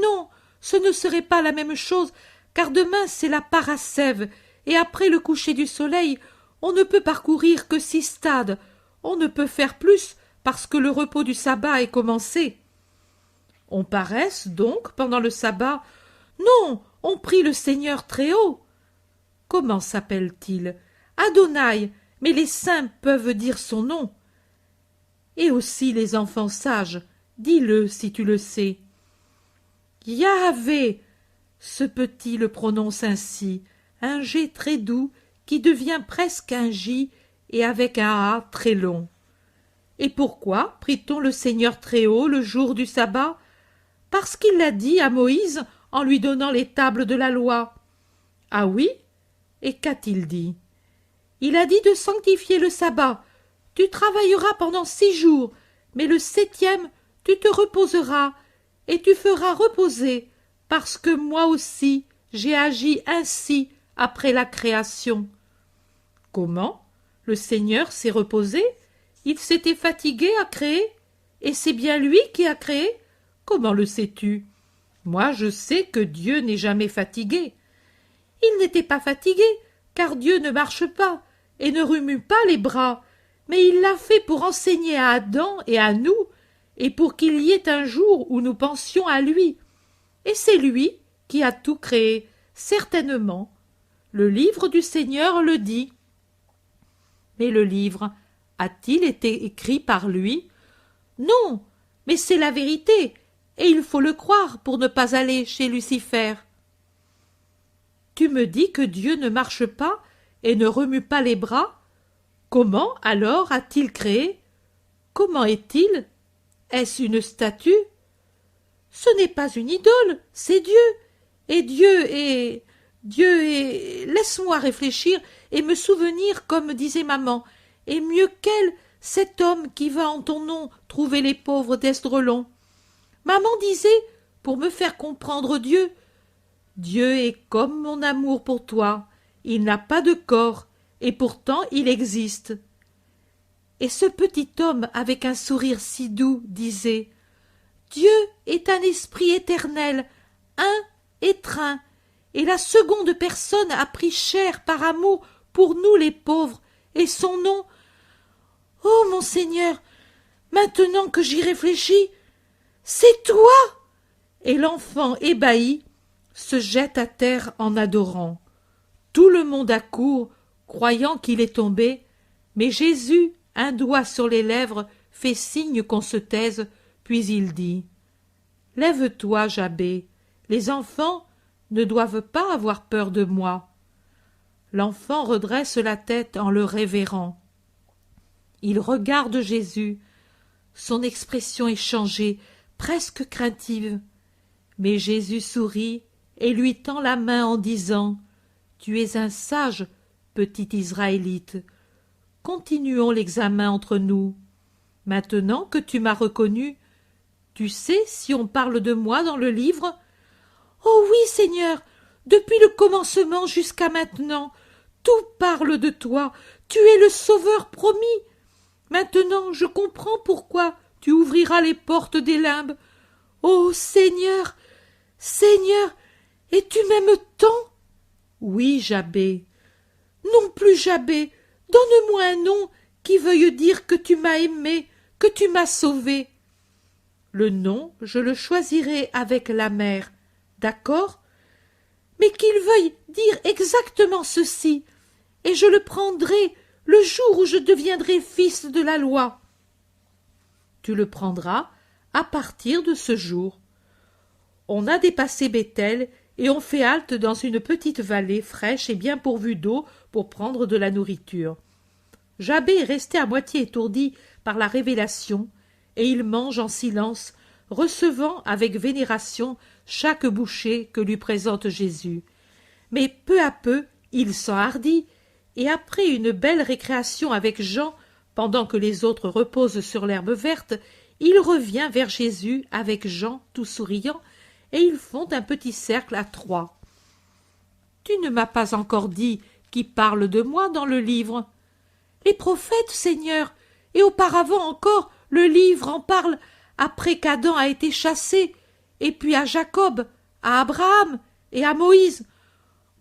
Non, ce ne serait pas la même chose, car demain c'est la Parascève, et après le coucher du soleil, on ne peut parcourir que 6 stades. On ne peut faire plus, parce que le repos du sabbat est commencé. On paresse donc pendant le sabbat? Non, on prie le Seigneur très haut. Comment s'appelle-t-il? Adonai, mais les saints peuvent dire son nom. Et aussi les enfants sages, dis-le si tu le sais. Yahvé, ce petit le prononce ainsi, un G très doux qui devient presque un J et avec un A très long. Et pourquoi prie-t-on le Seigneur très haut le jour du sabbat? Parce qu'il l'a dit à Moïse en lui donnant les tables de la loi. Ah oui? Et qu'a-t-il dit? Il a dit de sanctifier le sabbat. Tu travailleras pendant 6 jours, mais le 7e, tu te reposeras, et tu feras reposer, parce que moi aussi j'ai agi ainsi après la création. Comment? Le Seigneur s'est reposé? Il s'était fatigué à créer? Et c'est bien lui qui a créé? Comment le sais-tu? Moi je sais que Dieu n'est jamais fatigué. Il n'était pas fatigué, car Dieu ne marche pas et ne remue pas les bras, mais il l'a fait pour enseigner à Adam et à nous, et pour qu'il y ait un jour où nous pensions à lui. Et c'est lui qui a tout créé, certainement. Le livre du Seigneur le dit. Mais le livre a-t-il été écrit par lui? Non, mais c'est la vérité, et il faut le croire pour ne pas aller chez Lucifer. Tu me dis que Dieu ne marche pas et ne remue pas les bras? Comment alors a-t-il créé? Comment est-il? Est-ce une statue? Ce n'est pas une idole, c'est Dieu. Et Dieu est... Laisse-moi réfléchir et me souvenir comme disait maman. Et mieux qu'elle, cet homme qui va en ton nom trouver les pauvres d'Esdrelon. Maman disait, pour me faire comprendre Dieu, Dieu est comme mon amour pour toi. Il n'a pas de corps, et pourtant il existe. Et ce petit homme, avec un sourire si doux, disait « Dieu est un esprit éternel, un étreint, et la seconde personne a pris chair par amour pour nous les pauvres, et son nom... Oh, mon Seigneur, maintenant que j'y réfléchis, c'est toi !» Et l'enfant ébahi se jette à terre en adorant. Tout le monde accourt, croyant qu'il est tombé, mais Jésus, un doigt sur les lèvres, fait signe qu'on se taise, puis il dit « Lève-toi, Jabé, les enfants ne doivent pas avoir peur de moi. » L'enfant redresse la tête en le révérant. Il regarde Jésus. Son expression est changée, presque craintive. Mais Jésus sourit et lui tend la main en disant « Tu es un sage, petit Israélite. Continuons l'examen entre nous. Maintenant que tu m'as reconnu, tu sais si on parle de moi dans le livre ? » « Oh oui, Seigneur, depuis le commencement jusqu'à maintenant, tout parle de toi. Tu es le Sauveur promis. Maintenant, je comprends pourquoi tu ouvriras les portes des limbes. Ô Seigneur, Seigneur, et tu m'aimes tant ? » « Oui, Jabé. »« Non plus, Jabé, donne-moi un nom qui veuille dire que tu m'as aimé, que tu m'as sauvé. » « Le nom, je le choisirai avec la mère. D'accord ? Mais qu'il veuille dire exactement ceci, et je le prendrai le jour où je deviendrai fils de la loi. » « Tu le prendras à partir de ce jour. » On a dépassé Béthel et on fait halte dans une petite vallée fraîche et bien pourvue d'eau pour prendre de la nourriture. Jabé est resté à moitié étourdi par la révélation, et il mange en silence, recevant avec vénération chaque bouchée que lui présente Jésus. Mais peu à peu, il s'enhardit, et après une belle récréation avec Jean, pendant que les autres reposent sur l'herbe verte, il revient vers Jésus avec Jean tout souriant, et ils font un petit cercle à trois. « Tu ne m'as pas encore dit qui parle de moi dans le livre. »« Les prophètes, Seigneur, et auparavant encore le livre en parle après qu'Adam a été chassé, et puis à Jacob, à Abraham et à Moïse.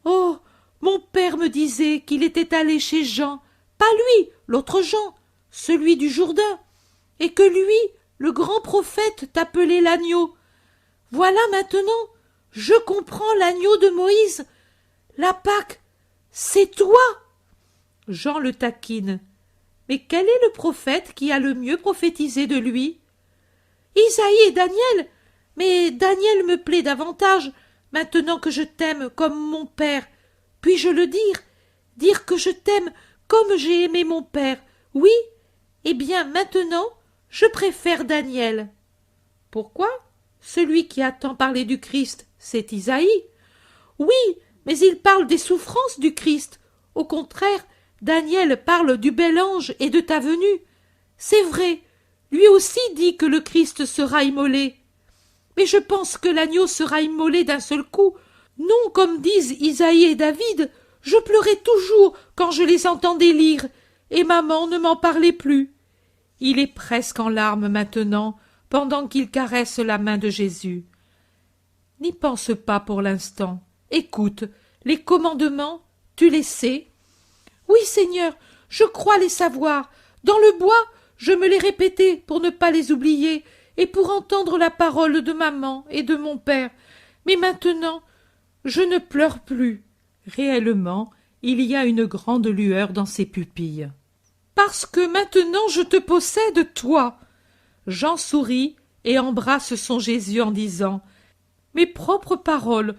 Oh, mon père me disait qu'il était allé chez Jean, pas lui, l'autre Jean, celui du Jourdain, et que lui, le grand prophète, t'appelait l'agneau. Voilà maintenant, je comprends l'agneau de Moïse. La Pâque, c'est toi. » Jean le taquine. « Mais quel est le prophète qui a le mieux prophétisé de lui ? » ?»« Isaïe et Daniel. Mais Daniel me plaît davantage, maintenant que je t'aime comme mon père. Puis-je le dire que je t'aime comme j'ai aimé mon père, oui ? Eh bien, maintenant, je préfère Daniel. »« Pourquoi ? Celui qui a tant parlé du Christ, c'est Isaïe. »« Oui, mais il parle des souffrances du Christ. Au contraire, Daniel parle du bel ange et de ta venue. C'est vrai, lui aussi dit que le Christ sera immolé. Mais je pense que l'agneau sera immolé d'un seul coup. Non, comme disent Isaïe et David, je pleurais toujours quand je les entendais lire, et maman ne m'en parlait plus. » Il est presque en larmes maintenant, pendant qu'il caresse la main de Jésus. « N'y pense pas pour l'instant. Écoute, les commandements, tu les sais ? » ?»« Oui, Seigneur, je crois les savoir. Dans le bois, je me les répétais pour ne pas les oublier et pour entendre la parole de maman et de mon père. Mais maintenant, je ne pleure plus. » Réellement, il y a une grande lueur dans ses pupilles. « Parce que maintenant je te possède, toi. » Jean sourit et embrasse son Jésus en disant « Mes propres paroles,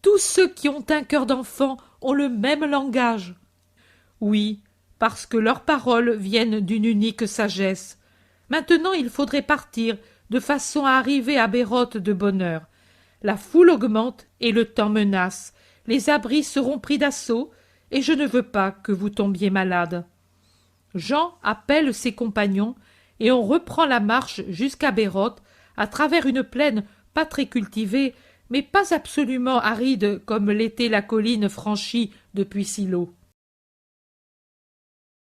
tous ceux qui ont un cœur d'enfant ont le même langage. » Oui, parce que leurs paroles viennent d'une unique sagesse. Maintenant il faudrait partir, de façon à arriver à Béroth de bonne heure. La foule augmente et le temps menace. Les abris seront pris d'assaut, et je ne veux pas que vous tombiez malade. Jean appelle ses compagnons, et on reprend la marche jusqu'à Béroth, à travers une plaine pas très cultivée, mais pas absolument aride comme l'était la colline franchie depuis Silo.